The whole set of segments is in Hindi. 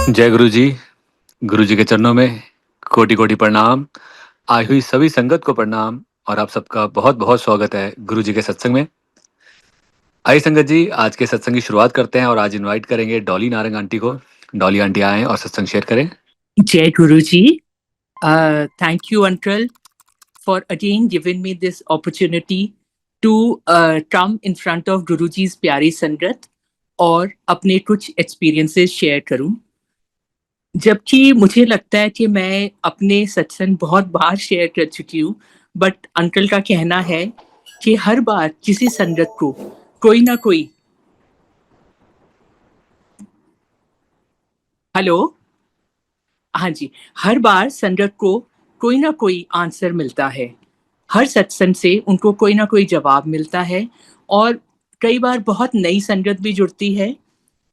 जय गुरु जी के चरणों में कोटि कोटि प्रणाम। आई हुई सभी संगत को प्रणाम और आप सबका बहुत बहुत स्वागत है गुरु जी के सत्संग में। आइए संगत जी, आज के सत्संग की शुरुआत करते हैं और आज इनवाइट करेंगे डॉली नारंग आंटी को। डॉली आंटी आए और सत्संग शेयर करें। Jai Guruji, thank you, Uncle, for again giving me this opportunity to come in front of Guruji's प्यारी संगत और अपने कुछ experiences शेयर करूं। जबकि मुझे लगता है कि मैं अपने सत्संग बहुत बार शेयर कर चुकी हूँ, बट अंकल का कहना है कि हर बार किसी संगत को कोई ना कोई हेलो हाँ जी, हर बार संगत को कोई ना कोई आंसर मिलता है। हर सत्संग से उनको कोई ना कोई जवाब मिलता है और कई बार बहुत नई संगत भी जुड़ती है,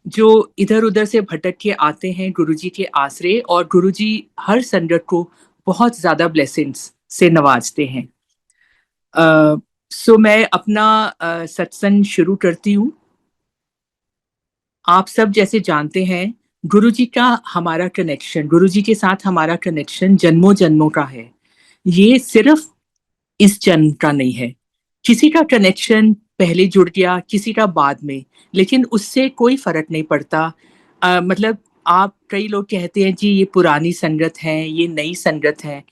जो इधर-उधर से भटक के आते हैं गुरुजी के आसरे और गुरुजी हर संगत को बहुत ज़्यादा ब्लेसिंग्स से नवाजते हैं। सो मैं अपना सत्संग शुरू करती हूँ। आप सब जैसे जानते हैं, गुरुजी का हमारा कनेक्शन, गुरुजी के साथ हमारा कनेक्शन जन्मों-जन्मों का है। ये सिर्फ इस जन्म का नहीं है। किसी का कनेक्शन पहले जुड़ गया, किसी का बाद में, लेकिन उससे कोई फ़र्क नहीं पड़ता। मतलब आप कई लोग कहते हैं जी ये पुरानी संगत है, ये नई संगत है।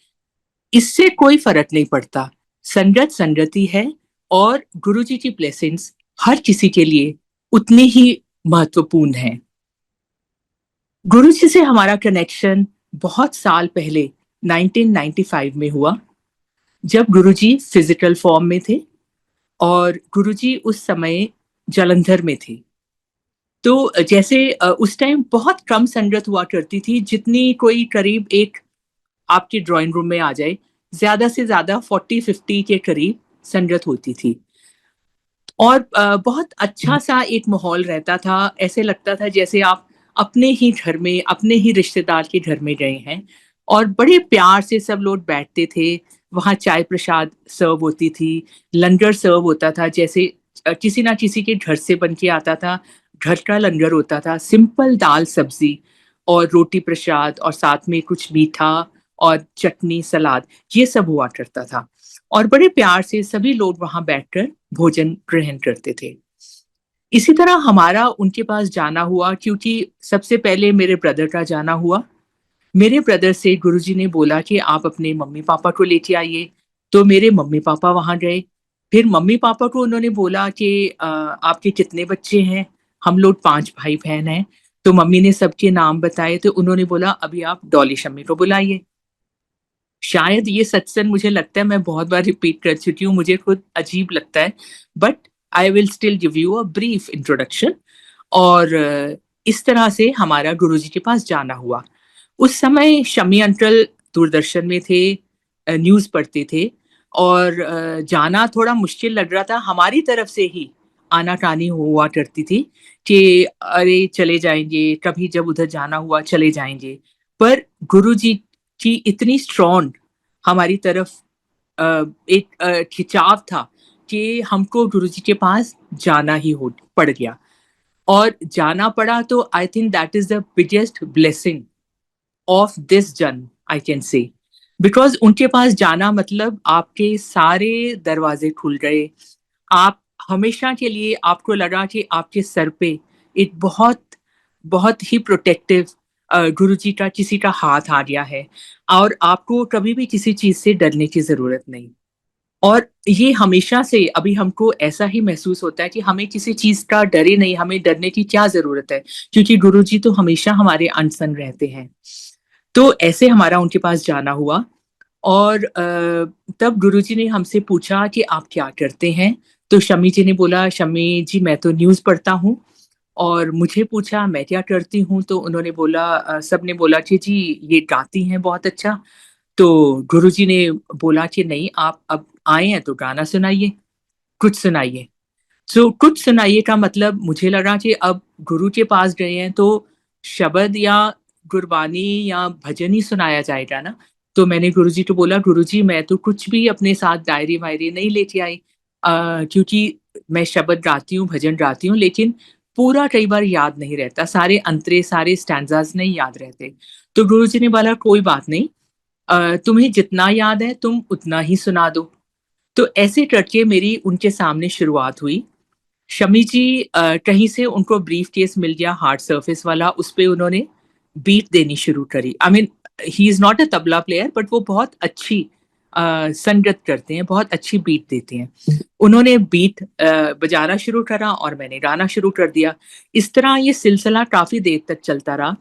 इससे कोई फ़र्क नहीं पड़ता। संगत संगत ही है और गुरुजी की ब्लेसिंग्स हर किसी के लिए उतनी ही महत्वपूर्ण हैं। गुरुजी से हमारा कनेक्शन बहुत साल पहले 1995 में हुआ, जब गुरुजी फिज़िकल फ़ॉर्म में थे और गुरुजी उस समय जालंधर में थे। तो जैसे उस टाइम बहुत कम संगत हुआ करती थी, जितनी कोई करीब एक आपके ड्राइंग रूम में आ जाए, ज़्यादा से ज़्यादा 40-50 के करीब संगत होती थी। और बहुत अच्छा-सा एक माहौल रहता था, ऐसे लगता था जैसे आप अपने ही घर में, अपने ही रिश्तेदार के घर में गए हैं और बड़े प्यार से सब लोग बैठते थे। वहाँ चाय-प्रसाद सर्व होती थी, लंगर सर्व होता था, जैसे किसी ना किसी के घर से बन के आता था, घर का लंगर होता था, सिंपल दाल-सब्ज़ी और रोटी-प्रसाद और साथ में कुछ मीठा और चटनी, सलाद, ये सब हुआ करता था। और बड़े प्यार से सभी लोग वहाँ बैठकर भोजन ग्रहण करते थे। इसी तरह हमारा उनके पास जाना हुआ, क्योंकि सबसे पहले मेरे ब्रदर का जाना हुआ। मेरे ब्रदर से गुरुजी ने बोला कि आप अपने मम्मी-पापा को लेके आइए, तो मेरे मम्मी-पापा वहाँ गए। फिर मम्मी-पापा को उन्होंने बोला कि आपके कितने बच्चे हैं? हम लोग 5 भाई-बहन हैं। तो मम्मी ने सबके नाम बताए, तो उन्होंने बोला अभी आप डॉली शम्मी को बुलाइए। शायद ये सत्संग मुझे लगता है मैं बहुत बार रिपीट कर चुकी हूँ, मुझे खुद अजीब लगता है, but I will still give you a brief introduction. और इस तरह से हमारा गुरुजी के पास जाना हुआ। उस समय शम्मी अंकल दूरदर्शन में थे, न्यूज़ पढ़ते थे और जाना थोड़ा मुश्किल लग रहा था। हमारी तरफ से ही आना-कानी हुआ करती थी कि अरे चले जाएँगे, कभी जब उधर जाना हुआ चले जाएँगे। पर गुरुजी की इतनी स्ट्रॉन्ग हमारी तरफ एक खिंचाव था कि हमको गुरुजी के पास जाना ही हो पड़ गया और जाना पड़ा, तो I think that is the biggest blessing of this जन्म, आई कैन से। बिकॉज़ उनके पास जाना मतलब आपके सारे दरवाज़े खुल गए। आप हमेशा के लिए आपको लगा कि आपके सर पे एक बहुत, बहुत ही प्रोटेक्टिव गुरुजी का किसी का हाथ आ गया है और आपको कभी भी किसी चीज़ से डरने की ज़रूरत नहीं। और ये हमेशा से अभी हमको ऐसा ही महसूस होता है कि हमें किसी चीज़ का डर ही नहीं, हमें डरने की क्या ज़रूरत है? क्योंकि गुरुजी तो हमेशा हमारे अंग-संग रहते हैं। तो ऐसे हमारा उनके पास जाना हुआ और तब गुरुजी ने हमसे पूछा कि आप क्या करते हैं? तो शम्मी जी ने बोला, "शम्मी जी, मैं तो न्यूज़ पढ़ता हूँ।" और मुझे पूछा मैं क्या करती हूँ? तो उन्होंने बोला सबने बोला कि जी ये गाती हैं बहुत अच्छा। तो गुरुजी ने बोला कि नहीं, आप अब आए हैं तो गाना सुनाइए, कुछ सुनाइए। सो कुछ सुनाइए का मतलब मुझे लगा कि अब गुरु के पास गए हैं तो शब्द या गुरबानी या भजन ही सुनाया जाएगा ना। तो मैंने गुरुजी को बोला, गुरुजी मैं तो कुछ भी अपने साथ डायरी वायरी नहीं लेके आई, क्योंकि मैं शब्द गाती हूँ, भजन गाती हूँ, लेकिन पूरा कई बार याद नहीं रहता, सारे अंतरे, सारे स्टैंजास नहीं याद रहते। तो गुरुजी ने बोला कोई बात नहीं, तुम्हें जितना याद है तुम उतना ही सुना दो। तो ऐसे करके मेरी उनके सामने शुरुआत हुई। शमी जी कहीं से उनको ब्रीफ़केस मिल गया हार्ड सरफेस वाला, उसपे उन्होंने बीट देनी शुरू करी। I mean he is not a tabla player but वो बहुत अच्छी संगत करते हैं, बहुत अच्छी बीट देते हैं। उन्होंने बीट बजाना शुरू करा और मैंने गाना शुरू कर दिया। इस तरह ये सिलसिला काफ़ी देर तक चलता रहा।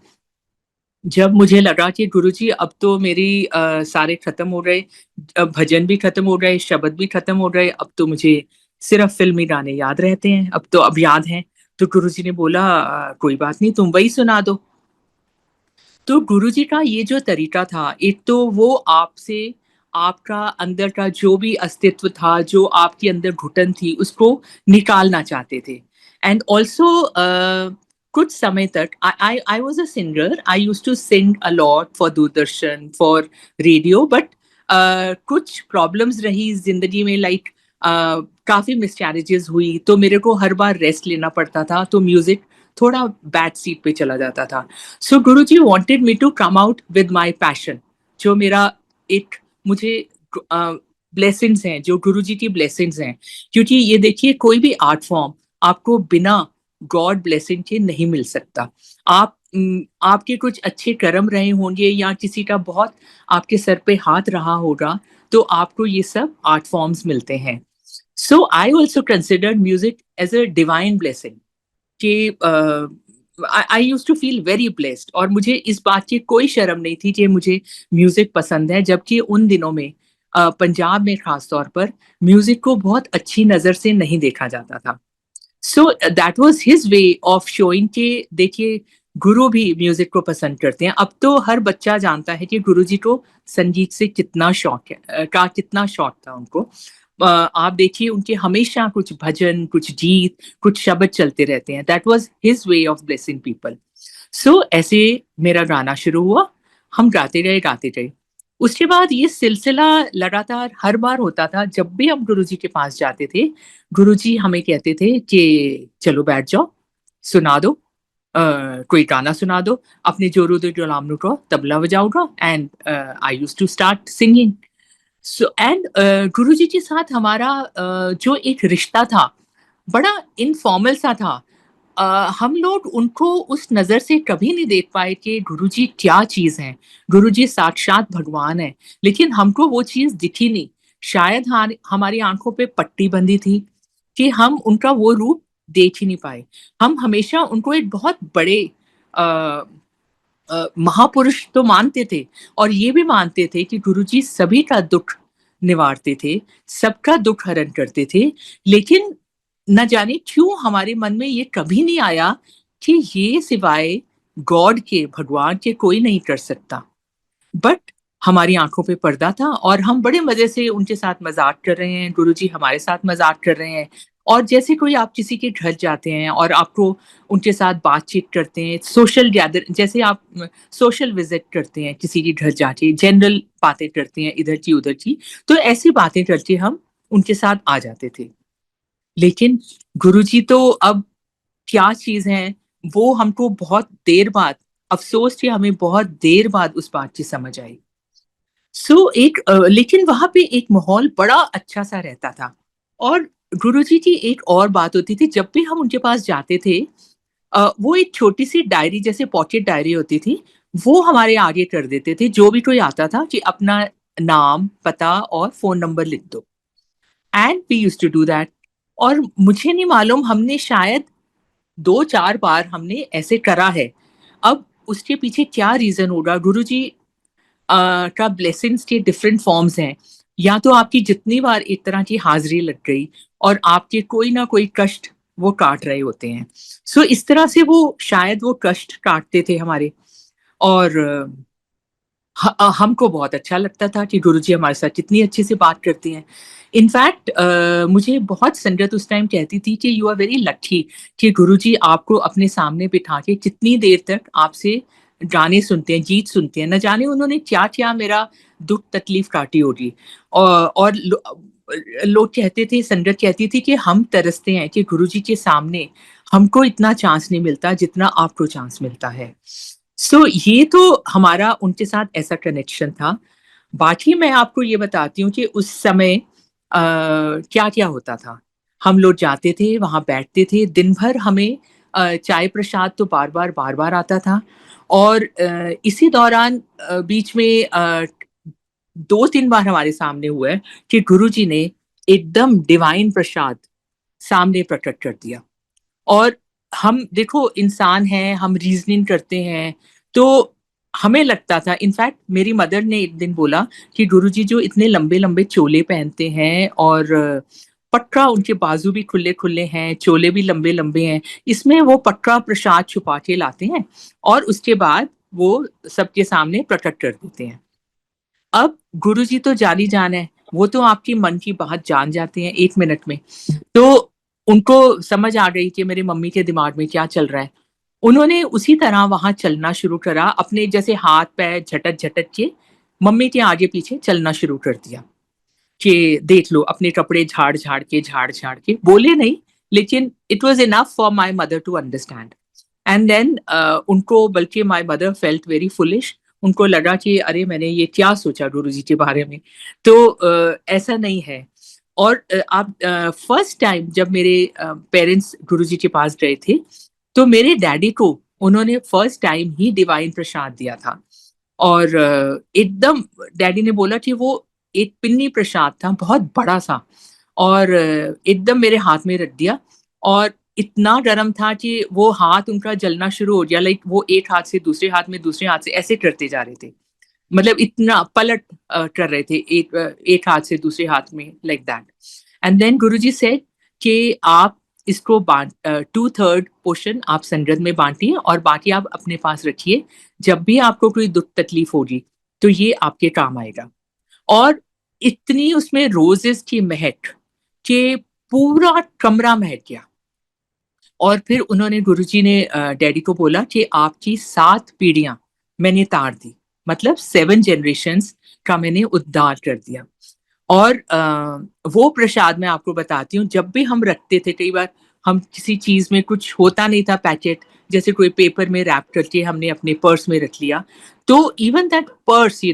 जब मुझे लगा कि गुरुजी अब तो मेरी सारे खत्म हो गए, भजन भी खत्म हो गए, शब्द भी खत्म हो गए, अब तो मुझे सिर्फ फ़िल्मी गाने याद रहते हैं, अब याद हैं। तो गुरुजी ने बोला कोई बात नहीं तुम वही सुना दो। तो गुरुजी का ये जो तरीका था, एक तो वो आपसे आपका अंदर का जो भी अस्तित्व था, जो आपके अंदर घुटन थी, उसको निकालना चाहते थे। एंड ऑल्सो कुछ समय तक I was a singer, I used to sing a lot for Doordarshan, for radio but कुछ प्रॉब्लम्स रही ज़िंदगी में लाइक काफ़ी मिसकैरेजेज़ हुई, तो मेरे को हर बार रेस्ट लेना पड़ता था, तो म्यूज़िक थोड़ा बैक सीट पे चला जाता था। So Guruji wanted me to come out with my passion, जो मेरा एक मुझे ब्लेसिंग्स हैं, जो गुरुजी की ब्लेसिंग्स हैं, क्योंकि ये देखिए कोई भी आर्ट फॉर्म आपको बिना गॉड ब्लेसिंग के नहीं मिल सकता। आपके कुछ अच्छे कर्म रहे होंगे या किसी का बहुत आपके सर पे हाथ रहा होगा, तो आपको ये सब आर्ट फॉर्म्स मिलते हैं। So I also consider music as a divine blessing कि I used to feel very blessed, और मुझे इस बात की कोई शर्म नहीं थी कि मुझे म्यूजिक पसंद है, जबकि उन दिनों में पंजाब में खास तौर पर म्यूजिक को बहुत अच्छी नजर से नहीं देखा जाता था। So that was his way of showing कि देखिए गुरु भी म्यूजिक को पसंद करते हैं। अब तो हर बच्चा जानता है कि गुरुजी को संगीत से कितना शौक है, का कितना शौक था उनको। आप देखिए उनके हमेशा कुछ भजन, कुछ गीत, कुछ शब्द चलते रहते हैं। That was his way of blessing people. So ऐसे मेरा गाना शुरू हुआ, हम गाते गए। उसके बाद ये सिलसिला लगातार हर बार होता था, जब भी हम गुरुजी के पास जाते थे, गुरुजी हमें कहते थे कि चलो बैठ जाओ, सुना दो, कोई गाना सुना दो, अपने जोरू दे गुलाम को तबला बजाऊँगा and I used to start singing. So and Guruji के साथ हमारा जो एक रिश्ता था, बड़ा इनफॉर्मल सा था। हम लोग उनको उस नज़र से कभी नहीं देख पाए कि गुरुजी क्या चीज़ हैं, गुरुजी साक्षात भगवान हैं, लेकिन हमको वो चीज़ दिखी नहीं। शायद हमारी आँखों पे पट्टी बंधी थी कि हम उनका वो रूप देख ही नहीं पाए। हम हमेशा उनको एक बहुत बड़े अ महापुरुष तो मानते थे, और ये भी मानते थे कि गुरुजी सभी का दुःख निवारते थे, सबका दुःख हरण करते थे। लेकिन न जाने क्यों हमारे मन में ये कभी नहीं आया कि ये सिवाय गॉड के, भगवान के कोई नहीं कर सकता। बट हमारी आँखों पे पर्दा था और हम बड़े मज़े से उनके साथ मज़ाक कर रहे हैं, गुरुजी हमारे साथ मज़ाक कर रहे हैं। और जैसे कोई आप किसी के घर जाते हैं और आपको उनके साथ बातचीत करते हैं, जैसे आप सोशल विज़िट करते हैं किसी के घर जाके, जनरल बातें करते हैं इधर की उधर की, तो ऐसी बातें करके हम उनके साथ आ जाते थे। लेकिन गुरुजी तो अब क्या चीज़ हैं, वो हमको बहुत देर बाद, अफ़सोस कि हमें बहुत देर बाद उस बात की समझ आई। लेकिन वहाँ पे एक माहौल बड़ा अच्छा-सा रहता था। और गुरुजी की एक और बात होती थी, जब भी हम उनके पास जाते थे, वो एक छोटी-सी डायरी जैसे पॉकेट डायरी होती थी, वो हमारे आगे कर देते थे, जो भी कोई आता था कि अपना नाम, पता और फ़ोन नंबर लिख दो। And we used to do that. और मुझे नहीं मालूम, हमने शायद 2-4 बार हमने ऐसे करा है। अब उसके पीछे क्या रीज़न होगा? गुरुजी का ब्लेसिंग्स के डिफरेंट फॉर्म्स हैं। या तो आपकी जितनी बार एक तरह की हाज़िरी लग गई और आपके कोई ना कोई कष्ट वो काट रहे होते हैं। सो इस तरह से वो शायद वो कष्ट काटते थे हमारे। और हमको बहुत अच्छा लगता था कि गुरुजी हमारे साथ कितनी अच्छे से बात करती हैं। इनफैक्ट मुझे बहुत संगत उस टाइम कहती थी कि यू आर वेरी लकी कि गुरुजी आपको अपने सामने बिठा के कितनी देर तक आपसे गाने सुनते हैं, गीत सुनते हैं। न जाने उन्होंने क्या-क्या मेरा दुःख तकलीफ़ काटी होगी। और लोग कहते थे, संगत कहती थी कि हम तरसते हैं कि गुरुजी के सामने हमको इतना चांस नहीं मिलता जितना आपको चांस मिलता है। सो ये तो हमारा उनके साथ ऐसा कनेक्शन था। बाकी मैं आपको ये बताती हूँ कि उस समय क्या-क्या होता था। हम लोग जाते थे, वहाँ बैठते थे, दिन भर हमें चाय प्रसाद तो बार-बार आता था और इसी दौरान बीच में 2-3 बार हमारे सामने हुआ है कि गुरुजी ने एकदम डिवाइन प्रसाद सामने प्रकट कर दिया। और हम देखो इंसान हैं, हम रीज़निंग करते हैं, तो हमें लगता था इनफैक्ट मेरी मदर ने एक दिन बोला कि गुरुजी जो इतने लंबे-लंबे चोले पहनते हैं और पक्का उनके बाजू भी खुले-खुले हैं, चोले भी लंबे-लंबे हैं, इसमें वो पक्का प्रसाद छुपा के लाते हैं और उसके बाद वो सबके सामने प्रकट कर देते हैं। अब गुरुजी तो जान-ही-जान है, वो तो आपकी मन की बात जान जाते हैं 1 मिनट में। तो उनको समझ आ गई कि मेरी मम्मी के दिमाग में क्या चल रहा है। उन्होंने उसी तरह वहाँ चलना शुरू करा, अपने जैसे हाथ-पैर झटक-झटक के मम्मी के आगे-पीछे चलना शुरू कर दिया, कि देख लो अपने कपड़े झाड़-झाड़ के, बोले नहीं, लेकिन it was enough for my mother to understand. And then उनको बल्कि my mother felt very foolish, उनको लगा कि अरे मैंने ये क्या सोचा गुरुजी के बारे में। तो ऐसा नहीं है। और आप फर्स्ट टाइम जब मेरे पेरेंट्स गुरुजी के पास गए थे, तो मेरे डैडी को उन्होंने फर्स्ट टाइम ही डिवाइन प्रसाद दिया था। और एकदम डैडी ने बोला कि वो एक पिन्नी प्रसाद था, बहुत बड़ा-सा और एकदम मेरे हाथ में रख दिया और इतना गरम था कि वो हाथ उनका जलना शुरू हो गया, लाइक वो एक हाथ से दूसरे हाथ में, दूसरे हाथ से ऐसे करते जा रहे थे। मतलब इतना पलट कर रहे थे एक हाथ से दूसरे हाथ में like that. And then Guruji said कि आप इसको 2/3 पोर्शन आप संगत में बाँटिए और बाकी आप अपने पास रखिए। जब भी आपको कोई दुःख तकलीफ होगी, तो ये आपके काम आएगा। और इतनी उसमें रोज़ेज़ की महक कि पूरा कमरा महक गया। और फिर उन्होंने गुरुजी ने डैडी को बोला कि आपकी 7 पीढ़ियाँ मैंने तार दी। मतलब 7 जनरेशंस का मैंने उद्धार कर दिया। और वो प्रसाद मैं आपको बताती हूँ, जब भी हम रखते थे, कई बार हम किसी चीज़ में कुछ होता नहीं था पैकेट, जैसे कोई पेपर में रैप करके हमने अपने पर्स में रख लिया, तो even that purse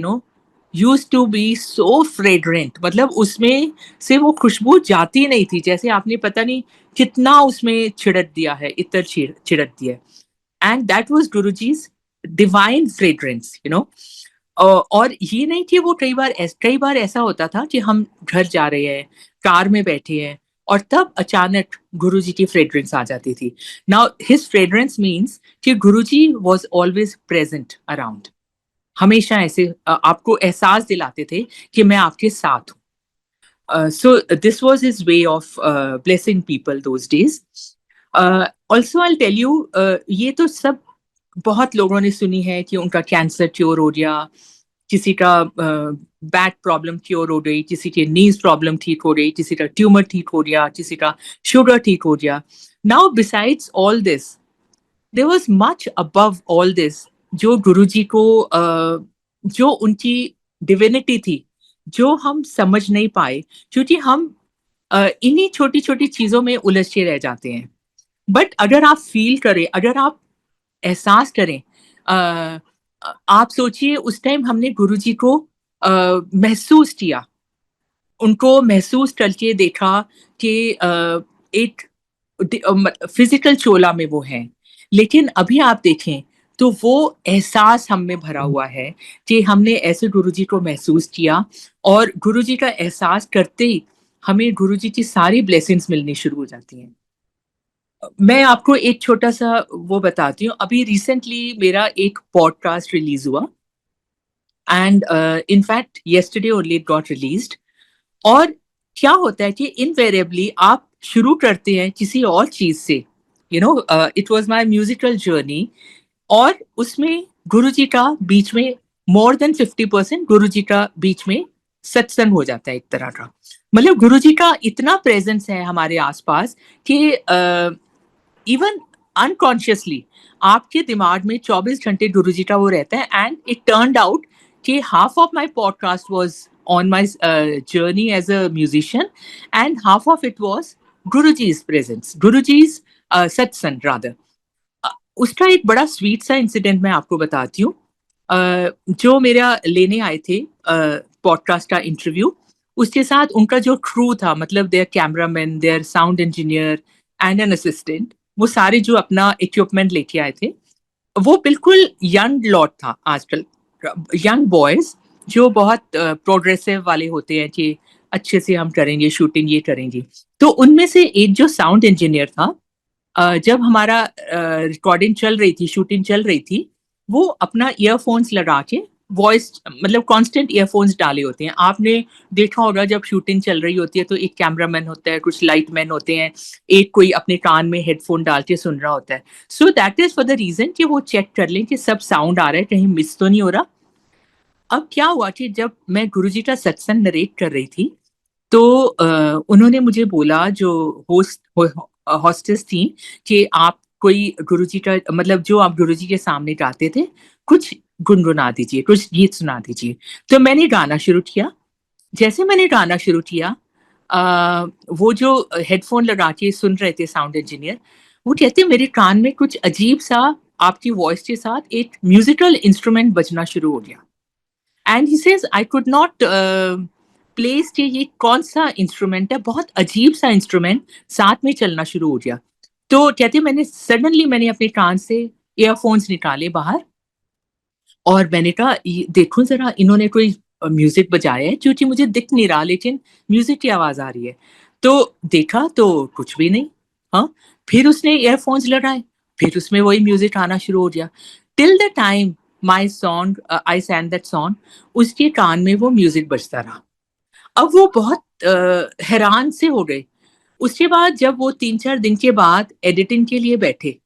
used to be so fragrant, मतलब उसमें से वो खुशबू जाती नहीं थी, जैसे आपने पता नहीं कितना उसमें छिड़क दिया है, इत्र छिड़क दिया है। And that was Guruji's divine fragrance, और ये नहीं कि वो कई बार ऐसा होता था कि हम घर जा रहे हैं, कार में बैठे हैं और तब अचानक गुरुजी की फ्रेग्रेंस आ जाती थी। नाउ हिज फ्रेग्रेंस मीन्स कि गुरुजी वाज़ ऑलवेज़ प्रेज़ेंट अराउंड। हमेशा ऐसे आपको एहसास दिलाते थे कि मैं आपके साथ हूँ। So this was his way of blessing people those days. Also, I'll tell you, ये तो सब बहुत लोगों ने सुनी है कि उनका कैंसर क्योर हो गया, किसी का बैक प्रॉब्लम क्योर हो गई, किसी के नीज प्रॉब्लम ठीक हो गई, किसी का ट्यूमर ठीक हो गया, किसी का शुगर ठीक हो गया। Now besides all this, there was much above all this, जो गुरुजी को जो उनकी डिविनिटी थी, जो हम समझ नहीं पाए, क्योंकि हम इन्हीं छोटी-छोटी चीज़ों में उलझ के रह जाते हैं। बट अगर आप फ़ील करें, अगर आप एहसास करें, अ आप सोचिए उस टाइम हमने गुरुजी को महसूस किया, उनको महसूस करके देखा कि एक फिजिकल चोला में वो हैं। लेकिन अभी आप देखें तो वो एहसास हम में भरा हुआ है कि हमने ऐसे गुरुजी को महसूस किया और गुरुजी का एहसास करते ही हमें गुरुजी की सारी ब्लेसिंग्स मिलनी शुरू हो जाती हैं। मैं आपको एक छोटा-सा वो बताती हूँ, अभी रिसेंटली मेरा एक पॉडकास्ट रिलीज़ हुआ and in fact yesterday only it got released. और क्या होता है कि इनवेरिएबली आप शुरू करते हैं किसी और चीज़ से, it was my musical journey और उसमें गुरुजी का बीच में मोर देन 50% गुरुजी का बीच में सत्संग हो जाता है एक तरह का। मतलब गुरुजी का इतना प्रेज़ेंस है हमारे आस-पास कि इवन अनकॉन्शियसली आपके दिमाग में 24 घंटे गुरुजी का वो रहता है। एंड इट टर्न्ड आउट कि half of my podcast was on my journey as a musician and half of it was Guruji's presence, Guruji's satsang rather. उसका एक बड़ा स्वीट सा इंसिडेंट मैं आपको बताती हूँ। जो मेरा लेने आए थे पॉडकास्ट का इंटरव्यू, उसके साथ उनका जो क्रू था, मतलब there cameraman, there sound engineer and an assistant, वो सारे जो अपना इक्विपमेंट लेके आए थे, वो बिल्कुल यंग लॉट था आजकल, यंग बॉयज जो बहुत प्रोग्रेसिव वाले होते हैं कि अच्छे से हम करेंगे शूटिंग, ये करेंगे। तो उनमें से एक जो साउंड इंजीनियर था, जब हमारा रिकॉर्डिंग चल रही थी, शूटिंग चल रही थी, वो अपना ईयरफोन्स लगा के वॉइस, मतलब कांस्टेंट ईयरफोन्स डाले होते हैं। आपने देखा होगा जब शूटिंग चल रही होती है तो एक कैमरामैन होता है, कुछ लाइटमैन होते हैं, एक कोई अपने कान में हेडफोन डाल के सुन रहा होता है। So that is for the reason कि वो चेक कर लें कि सब साउंड आ रहा है, कहीं मिस तो नहीं हो रहा। अब क्या हुआ कि जब मैं गुरुजी का सत्संग नरेट कर रही थी, तो उन्होंने मुझे बोला, जो हॉस्टेस थी, कि आप कोई गुरुजी का, मतलब जो आप गुरुजी के सामने गाते थे, कुछ गुनगुना दीजिए, कुछ गीत सुना दीजिए। तो मैंने गाना शुरू किया। जैसे मैंने गाना शुरू किया, वो जो हेडफोन लगा के सुन रहे थे साउंड इंजीनियर, वो कहते मेरे कान में कुछ अजीब सा आपकी वॉइस के साथ एक म्यूजिकल इंस्ट्रूमेंट बजना शुरू हो गया। And he says I could not place कि ये कौन सा इंस्ट्रूमेंट है, बहुत अजीब सा इंस्ट्रूमेंट साथ में चलना शुरू हो गया। तो कहते मैंने सडनली मैंने अपने कान से ईयरफोन्स निकाले बाहर, और मैंने कहा देखो जरा, इन्होंने कोई म्यूजिक बजाया है क्योंकि मुझे दिख नहीं रहा, लेकिन म्यूजिक की आवाज आ रही है। तो देखा तो कुछ भी नहीं। हाँ, फिर उसने ईयरफोन्स लगाए, फिर उसमें वही म्यूजिक आना शुरू हो गया। Till the time my song, I सैंग that song, उसके कान में वो म्यूजिक बजता रहा। अब वो बहुत हैरान से हो गए। उसके बाद जब वो 3-4 दिन के बाद एडिटिंग के लिए बैठे,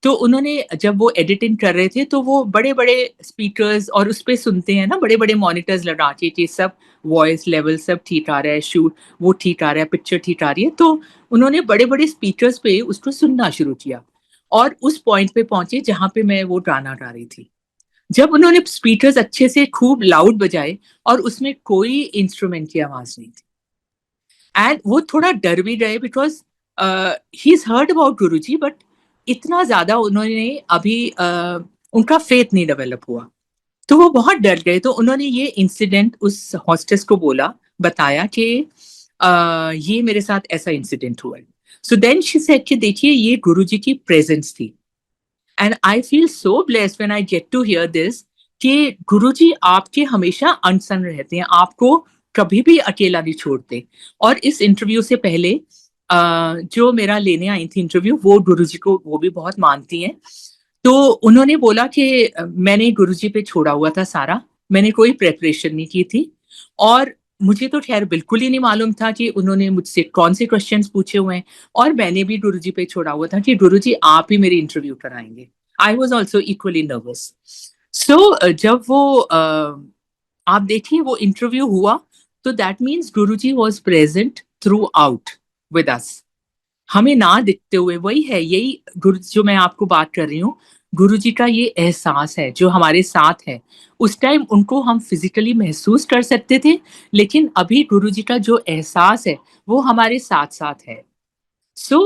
तो उन्होंने, जब वो एडिटिंग कर रहे थे, तो वो बड़े-बड़े स्पीकर्स, और उसपे सुनते हैं ना, बड़े-बड़े मॉनिटर्स लगा के कि सब वॉइस लेवल सब ठीक आ रहा है, शूट वो ठीक आ रहा है, पिक्चर ठीक आ रही है। तो उन्होंने बड़े-बड़े स्पीकर्स पे उसको सुनना शुरू किया, और उस पॉइंट पे पहुंचे जहाँ पे मैं वो गाना गा रही थी। जब उन्होंने स्पीकर्स अच्छे से खूब लाउड बजाए, और उसमें कोई इंस्ट्रूमेंट की आवाज नहीं थी, एंड वो थोड़ा डर भी गए, because he is heard about Guruji, but इतना ज्यादा उन्होंने अभी उनका फेथ नहीं डेवलप हुआ। तो वो बहुत डर गए। तो उन्होंने ये इंसिडेंट उस हॉस्टेस को बोला, बताया कि ये मेरे साथ ऐसा इंसिडेंट हुआ है। सो देन शी सेड कि देखिए, ये गुरुजी की प्रेजेंस थी, and I feel so blessed when I get to hear this, कि गुरुजी आपके हमेशा अनसन रहते हैं, आपको कभी भी अकेला नहीं छोड़ते। और इस इंटरव्यू से पहले जो मेरा लेने आई थी इंटरव्यू, वो गुरुजी को वो भी बहुत मानती हैं। तो उन्होंने बोला कि मैंने गुरुजी पे छोड़ा हुआ था सारा, मैंने कोई प्रिपरेशन नहीं की थी, और मुझे तो खैर बिल्कुल ही नहीं मालूम था कि उन्होंने मुझसे कौन से क्वेश्चंस पूछे हुए हैं, और मैंने भी गुरुजी पे छोड़ा हुआ था कि गुरुजी आप ही मेरी इंटरव्यू कराएंगे। I was also equally nervous. So जब वो आप देखिए वो इंटरव्यू हुआ, तो that means Guruji was present throughout with us, हमें ना दिखते हुए। वही है, यही गुरु जो मैं आपको बात कर रही हूँ, गुरुजी का ये एहसास है जो हमारे साथ है। उस टाइम उनको हम फिजिकली महसूस कर सकते थे, लेकिन अभी गुरुजी का जो एहसास है वो हमारे साथ साथ है। So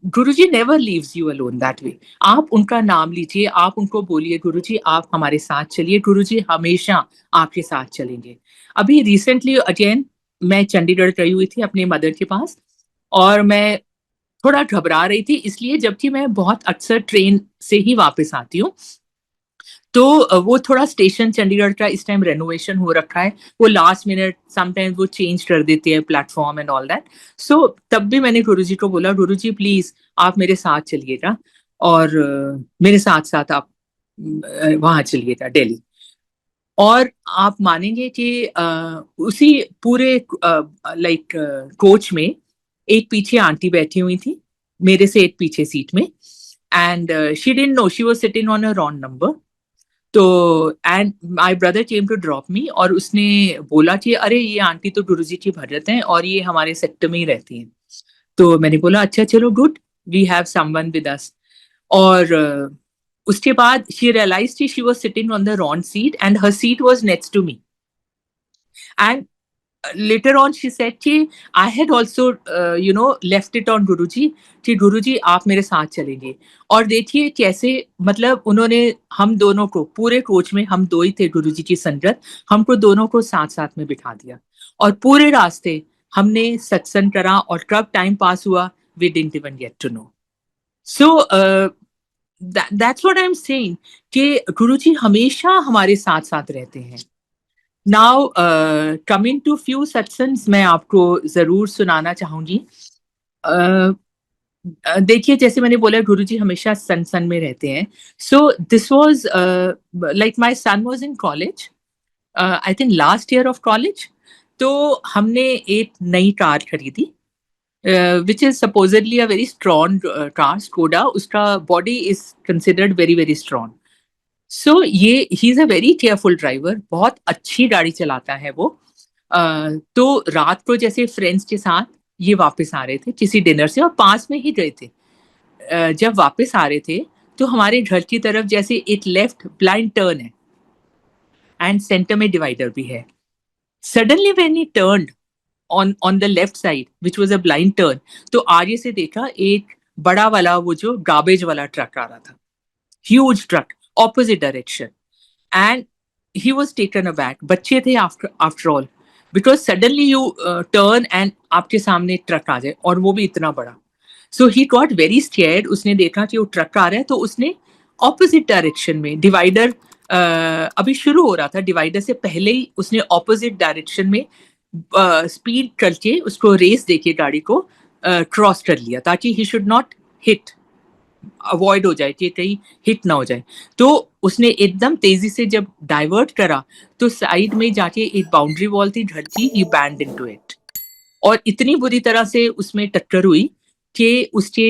Guruji never leaves you alone that way. आप उनका नाम लीजिए, आप उनको बोलिए गुरुजी आप हमारे साथ चलिए, गुरुजी हमेशा आपके साथ चलेंगे। अभी रिसेंटली अगेन मैं चंडीगढ़ गई हुई थी अपने मदर के पास, और मैं थोड़ा घबरा रही थी, इसलिए जबकि मैं बहुत अक्सर ट्रेन से ही वापस आती हूँ। तो वो थोड़ा स्टेशन चंडीगढ़ का इस टाइम रेनोवेशन हो रखा है, वो लास्ट मिनट समटाइम्स वो चेंज कर देते हैं प्लेटफॉर्म एंड ऑल दैट। सो तब भी मैंने गुरुजी को बोला, गुरुजी प्लीज आप मेरे साथ चलिएगा, और मेरे साथ साथ आप वहां चलिएगा दिल्ली। और आप मानेंगे कि उसी पूरे लाइक कोच में एक पीछे आंटी बैठी हुई थी, मेरे से एक पीछे सीट में, and she didn't know she was sitting on a wrong number. तो and my brother came to drop me, और उसने बोला कि अरे ये आंटी तो गुरुजी की भगत हैं, और ये हमारे सेक्टर में ही रहती हैं। तो मैंने बोला अच्छा चलो good, we have someone with us. और उसके बाद शी रियलाइज्ड कि she was sitting on the wrong seat, and her seat was next to me. And later on she said कि I had also left it on गुरुजी कि गुरुजी आप मेरे साथ चलेंगे। और देखिए कैसे, मतलब उन्होंने हम दोनों को, पूरे कोच में हम दो ही थे गुरुजी की संगत, हमको दोनों को साथ साथ में बिठा दिया और पूरे रास्ते हमने सत्संग करा और कब टाइम पास हुआ we didn't even get to know. So that's what I'm saying कि गुरुजी हमेशा हमारे साथ साथ रहते हैं। Now coming to few satsangs मैं आपको जरूर सुनाना चाहूंगी। देखिए जैसे मैंने बोला गुरुजी हमेशा सत्संग में रहते हैं। So this was like my son was in college, I think last year of college. तो हमने एक नई कार खरीदी which is supposedly a very strong car, Skoda. उसका body is considered very very strong. So ये he is a very careful driver, बहुत अच्छी गाड़ी चलाता है वो। तो रात को जैसे फ्रेंड्स के साथ ये वापस आ रहे थे किसी डिनर से और पास में ही गए थे। जब वापस आ रहे थे तो हमारे घर की तरफ जैसे एक लेफ्ट ब्लाइंड टर्न है एंड सेंटर में डिवाइडर भी है। Suddenly when he turned on the left side which was a blind turn, तो आगे से देखा एक बड़ा वाला वो जो गार्बेज वाला ट्रक आ रहा था, huge truck, opposite direction. And he was taken aback. बच्चे थे after all, because suddenly you turn and आपके सामने ट्रक आ जाए और वो भी इतना बड़ा। So he got very scared. उसने देखा कि वो ट्रक आ रहा है तो उसने ऑपोजिट डायरेक्शन में, डिवाइडर अभी शुरू हो रहा था, डिवाइडर से पहले ही उसने ऑपोजिट डायरेक्शन में स्पीड करके उसको रेस देके गाड़ी को क्रॉस कर लिया ताकि he should not hit, avoid हो जाए कि कहीं हिट ना हो जाए। तो उसने एकदम तेजी से जब डाइवर्ट करा तो साइड में जाके एक बाउंड्री वॉल थी घर की, ही बैंड इनटू इट और इतनी बुरी तरह से उसमें टक्कर हुई कि उसके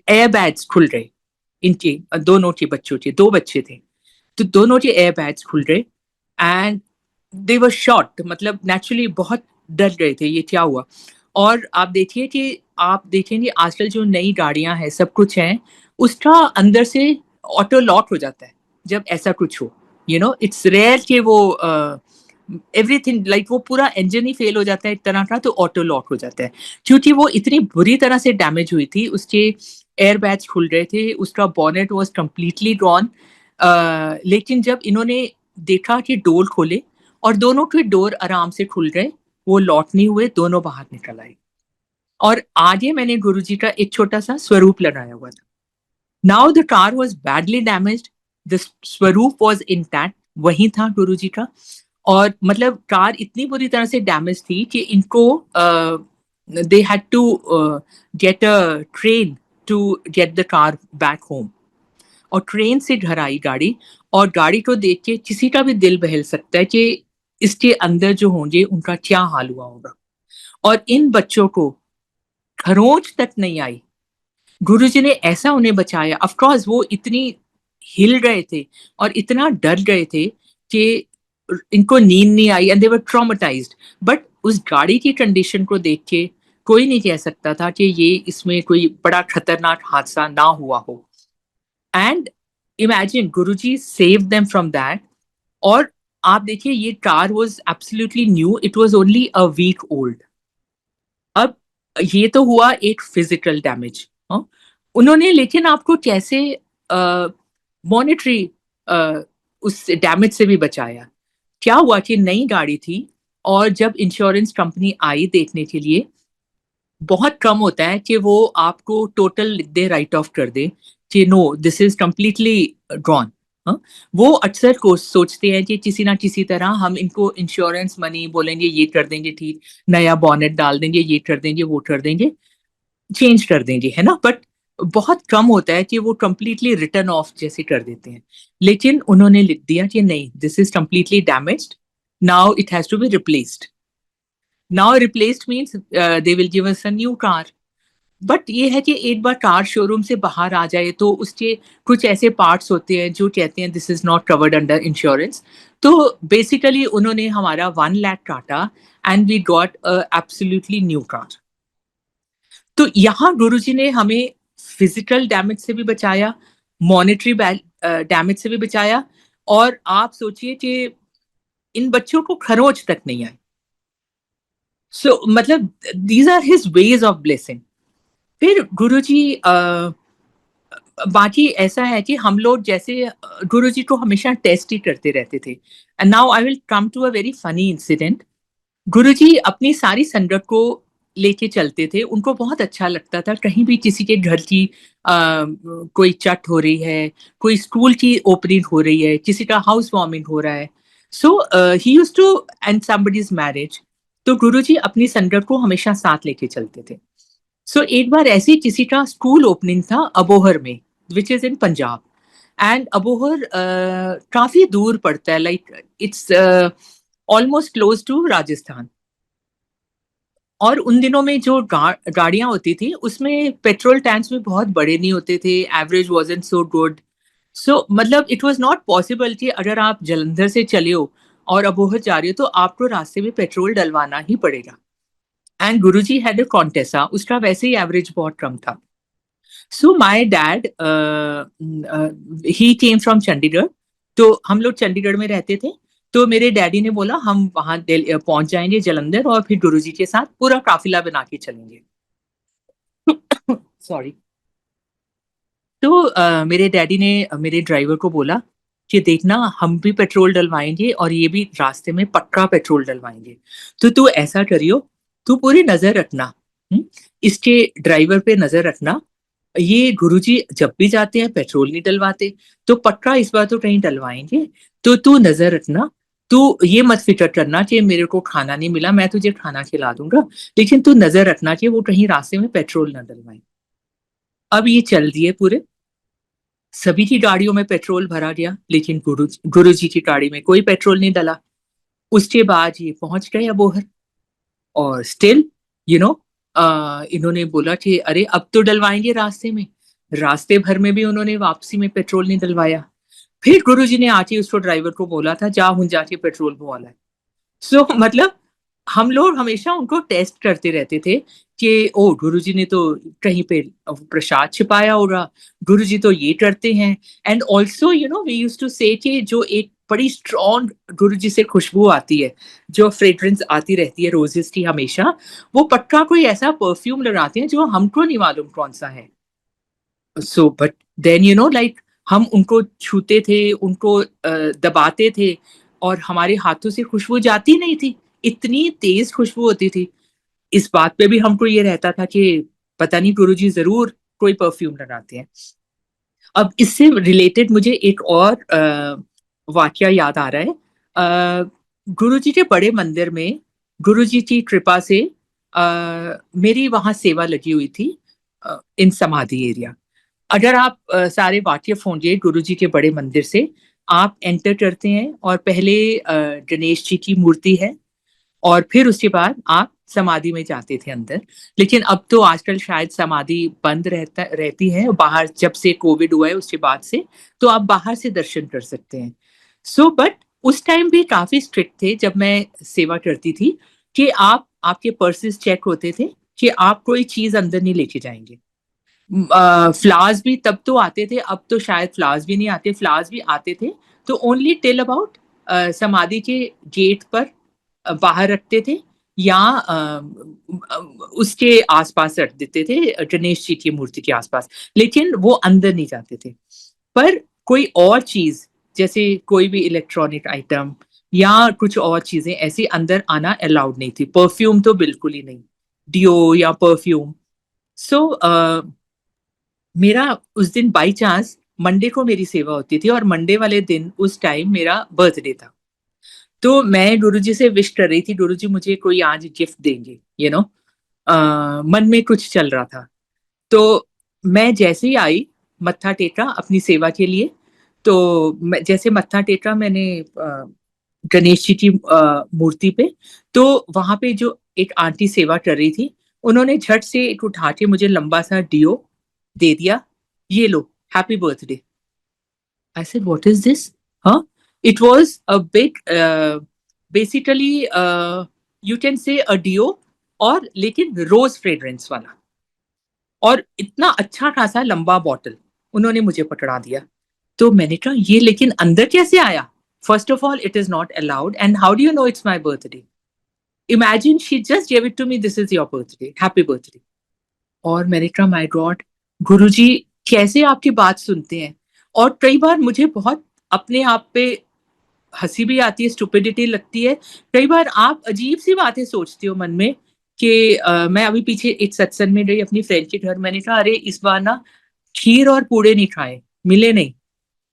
एयर बैग्स खुल गए। इनके दोनों के बच्चों के, दो बच्चे थे, तो दोनों के एयर बैग्स खुल गए एंड दे वर शॉट। मतलब नेचुरली बहुत डर गए थे ये क्या हुआ। और आप देखिए कि आप देखेंगे आजकल जो नई गाड़ियां हैं, सब कुछ है, उसका अंदर से ऑटो लॉक हो जाता है जब ऐसा कुछ हो। इट्स रेयर कि वो एवरीथिंग लाइक वो पूरा इंजन ही फेल हो जाता है एक तरह का, तो ऑटो लॉक हो जाता है। क्योंकि वो इतनी बुरी तरह से डैमेज हुई थी, उसके एयर बैग्स खुल रहे थे, उसका बॉनेट वाज कम्प्लीटली गॉन। लेकिन जब इन्होंने देखा कि डोर खोले और दोनों के डोर आराम से खुल गए, वो लॉक नहीं हुए, दोनों बाहर निकल आए। और आगे मैंने गुरुजी का एक छोटा सा स्वरूप लगाया हुआ था। Now the car was badly damaged, the स्वरूप वॉज इंटैक्ट, वही था गुरुजी का। और मतलब कार इतनी बुरी तरह से डैमेज थी कि इनको they had to get a train to get the car back home. और ट्रेन से घर आई गाड़ी, और गाड़ी को देख के किसी का भी दिल बहल सकता है कि इसके अंदर जो होंगे उनका क्या हाल हुआ होगा। और इन बच्चों को खरोंच तक नहीं आई, गुरुजी ने ऐसा उन्हें बचाया। ऑफ कोर्स वो इतनी हिल गए थे और इतना डर गए थे कि इनको नींद नहीं आई and they were traumatised. But उस गाड़ी की कंडीशन को देख के कोई नहीं कह सकता था कि ये इसमें कोई बड़ा खतरनाक हादसा ना हुआ हो। And imagine Guruji save them from that. और आप देखिए ये car was absolutely new, it was only a week old. अब ये तो हुआ एक फिजिकल डैमेज। उन्होंने लेकिन आपको कैसे मॉनेटरी उस डैमेज से भी बचाया। क्या हुआ कि नई गाड़ी थी और जब इंश्योरेंस कंपनी आई देखने के लिए, बहुत कम होता है कि वो आपको टोटल लिख दे, राइट ऑफ कर दे कि no this is completely gone. वो अक्सर को सोचते हैं कि किसी ना किसी तरह हम इनको इंश्योरेंस मनी बोलेंगे, ये कर देंगे ठीक, नया बॉनेट डाल देंगे, ये कर देंगे, वो कर देंगे, चेंज कर देंगे, है ना। बट बहुत कम होता है कि वो कंप्लीटली रिटर्न ऑफ जैसे कर देते हैं। लेकिन उन्होंने लिख दिया कि नहीं, this is completely damaged, now it has to be replaced. Now replaced means they will give us a new car. But ये है कि एक बार कार शोरूम से बाहर आ जाए तो उसके कुछ ऐसे पार्ट्स होते हैं जो कहते हैं this is not covered under insurance. तो बेसिकली उन्होंने हमारा 1 लाख काटा and we got absolutely new car. तो यहाँ गुरुजी ने हमें फिजिकल डैमेज से भी बचाया, मॉनेटरी डैमेज से भी बचाया। और आप सोचिए कि इन बच्चों को खरोच तक नहीं आई। सो मतलब these are his ways of blessing. फिर गुरुजी बाकी ऐसा है कि हम लोग जैसे गुरुजी को हमेशा टेस्ट ही करते रहते थे। And now I will come to a very funny incident. Guruji अपनी सारी संगत को लेके चलते थे। उनको बहुत अच्छा लगता था कहीं भी किसी के घर की कोई चट हो रही है, कोई स्कूल की ओपनिंग हो रही है, किसी का हाउस वार्मिंग हो रहा है। So he used to and somebody's marriage. तो गुरुजी अपनी संगत को हमेशा साथ लेके चलते थे। सो एक बार ऐसे ही किसी का स्कूल ओपनिंग था अबोहर में, which is in Punjab. And Abohar काफी दूर पड़ता है, like it's almost close to Rajasthan. और उन दिनों में जो गाड़ियां होती थी उसमें पेट्रोल टैंक्स भी बहुत बड़े नहीं होते थे, एवरेज वाजंट सो गुड। सो मतलब इट वाज नॉट पॉसिबल कि अगर आप जलंधर से चले हो और अबोहर जा रहे हो तो आपको रास्ते में पेट्रोल डलवाना ही पड़ेगा। And Guruji had a Contessa, उसका वैसे ही एवरेज बहुत कम था। So my dad he came from Chandigarh. तो हम लोग चंडीगढ़ में रहते थे। तो मेरे डैडी ने बोला हम वहां पहुंच जाएंगे जलंधर और फिर गुरुजी के साथ पूरा काफिला बना के चलेंगे। सॉरी। तो मेरे डैडी ने मेरे ड्राइवर को बोला कि देखना हम भी पेट्रोल डलवाएंगे और ये भी रास्ते में पक्का पेट्रोल डलवाएंगे। तो तू ऐसा करियो, तू पूरी नजर रखना। हुँ? इसके ड्राइवर पे नजर रखना। ये गुरुजी जब भी जाते हैं पेट्रोल नहीं डलवाते, तो पक्का इस बार तो कहीं डलवाएंगे। तो तू नजर रखना। तू ये मत फिक्र करना कि मेरे को खाना नहीं मिला, मैं तुझे खाना खिला दूंगा। लेकिन तू नजर रखना कि वो कहीं रास्ते में पेट्रोल ना डलवाए। अब ये चल दिए पूरे। सभी की गाड़ियों में पेट्रोल भरा गया, लेकिन गुरुजी की गाड़ी में कोई पेट्रोल नहीं डला। उसके बाद ये पहुंच गए अबोहर। और स्टिल यू नो इन्होंने बोला कि अरे अब तो डलवाएंगे रास्ते में। रास्ते भर में भी उन्होंने वापसी में पेट्रोल नहीं डलवाया। फिर गुरुजी ने आके उसको ड्राइवर को बोला था जा हूं जाके पेट्रोल भरवा। सो मतलब हम लोग हमेशा उनको टेस्ट करते रहते थे कि ओ गुरुजी ने तो कहीं पे प्रसाद छिपाया होगा, गुरुजी तो ये करते हैं। And also we used to say कि जो एक बड़ी स्ट्रॉन्ग गुरुजी से खुशबू आती है, जो फ्रेग्रेंस आती रहती है रोजेस की हमेशा, वो पक्का कोई ऐसा परफ्यूम लगाते हैं जो हमको नहीं मालूम कौन सा है। सो बट देन लाइक हम उनको छूते थे, उनको दबाते थे और हमारे हाथों से खुशबू जाती नहीं थी। इतनी तेज खुशबू होती थी। इस बात पे भी हमको ये रहता था कि पता नहीं गुरुजी जरूर कोई परफ्यूम लगाते हैं। अब इससे रिलेटेड मुझे एक और वाकया याद आ रहा है। गुरुजी के बड़े मंदिर में गुरुजी की कृपा से मेरी वहां सेवा लगी हुई थी इन समाधि एरिया। अगर आप सारे वाकिफ होंगे गुरुजी के बड़े मंदिर से, आप एंटर करते हैं और पहले गणेश जी की मूर्ति है और फिर उसके बाद आप समाधि में जाते थे अंदर। लेकिन अब तो आजकल शायद समाधि बंद रहती है बाहर, जब से कोविड हुआ है उसके बाद से। तो आप बाहर से दर्शन कर सकते हैं। सो बट उस टाइम भी काफी स्ट्रिक्ट थे जब मैं सेवा करती थी कि आपके पर्सेस चेक होते थे कि आप कोई चीज अंदर नहीं लेके जाएंगे। फ्लावर्स भी तब तो आते थे, अब तो शायद फ्लावर्स भी नहीं आते। फ्लावर्स भी आते थे तो ओनली टिल अबाउट समाधि के गेट पर बाहर रखते थे या उसके आसपास रख देते थे, गणेश जी की मूर्ति के आसपास। लेकिन वो अंदर नहीं जाते थे। पर कोई और चीज जैसे कोई भी इलेक्ट्रॉनिक आइटम या कुछ और चीजें ऐसी अंदर आना अलाउड नहीं थी। परफ्यूम तो बिल्कुल ही नहीं, डियो या परफ्यूम। सो मेरा उस दिन बाई चांस मंडे को मेरी सेवा होती थी और मंडे वाले दिन उस टाइम मेरा बर्थडे था। तो मैं गुरुजी से विश कर रही थी गुरुजी मुझे कोई आज गिफ्ट देंगे, मन में कुछ चल रहा था। तो मैं जैसे ही आई, मत्था टेका अपनी सेवा के लिए। तो मैं जैसे मत्था टेका मैंने गणेश जी की मूर्ति पे। तो वहां पे जो एक आंटी सेवा कर रही थी, उन्होंने झट से एक उठा के मुझे लंबा सा डियो दे दिया। ये लो, happy birthday. I said what is this? हाँ, it was a big basically you can say a deo, और लेकिन रोज फ्रेग्रेंस वाला, और इतना अच्छा खासा लंबा बॉटल उन्होंने मुझे पकड़ा दिया। तो मैंने कहा ये लेकिन अंदर कैसे आया? First of all, it is not allowed. And how do you know it's my birthday? Imagine she just gave it to me. This is your birthday. Happy birthday. और मैंने कहा माय गॉड, गुरुजी कैसे आपकी बात सुनते हैं? और कई बार मुझे बहुत अपने आप पे हंसी भी आती है, स्टुपिडिटी लगती है। कई बार आप अजीब सी बातें सोचते हो मन में कि मैं अभी पीछे एक सत्संग में गई अपनी फ्रेंड के घर, मैंने कहा अरे इस बार ना खीर और पूड़े नहीं खाए, मिले नहीं,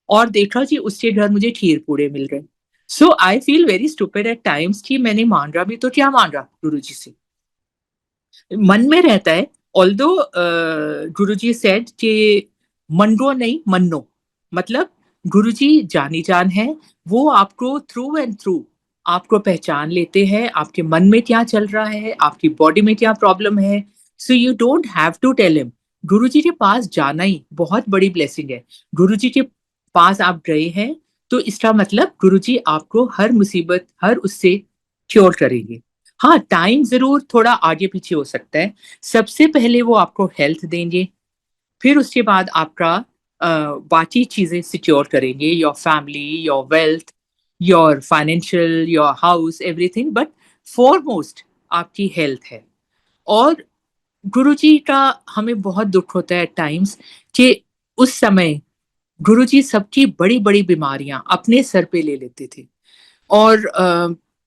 और देखा जी उसके घर मुझे खीर पूड़े मिल गए। So I feel very stupid at times कि मैंने मांगा भी तो क्या मांगा गुरुजी से, मन में रहता है। ऑल्दो गुरुजी सेड कि मनको नहीं मन्नो, मतलब गुरुजी जानी जान है, वो आपको थ्रू एंड थ्रू आपको पहचान लेते हैं, आपके मन में क्या चल रहा है, आपकी बॉडी में क्या प्रॉब्लम है। So you don't have to tell him. Guruji के पास जाना ही बहुत बड़ी ब्लेसिंग है। गुरुजी के पास आप गए हैं तो इसका मतलब गुरुजी आपको हर मुसीबत, हर उससे क्योर करेंगे। हाँ, टाइम ज़रूर थोड़ा आगे-पीछे हो सकता है। सबसे पहले वो आपको हेल्थ देंगे, फिर उसके बाद आपका बाकी चीज़ें सिक्योर करेंगे, your family, your wealth, your financial, your house, everything, but foremost आपकी हेल्थ है। और गुरुजी का हमें बहुत दुःख होता है एट टाइम्स कि उस समय गुरुजी सबकी बड़ी-बड़ी बीमारियाँ अपने सर पे ले लेते थे। और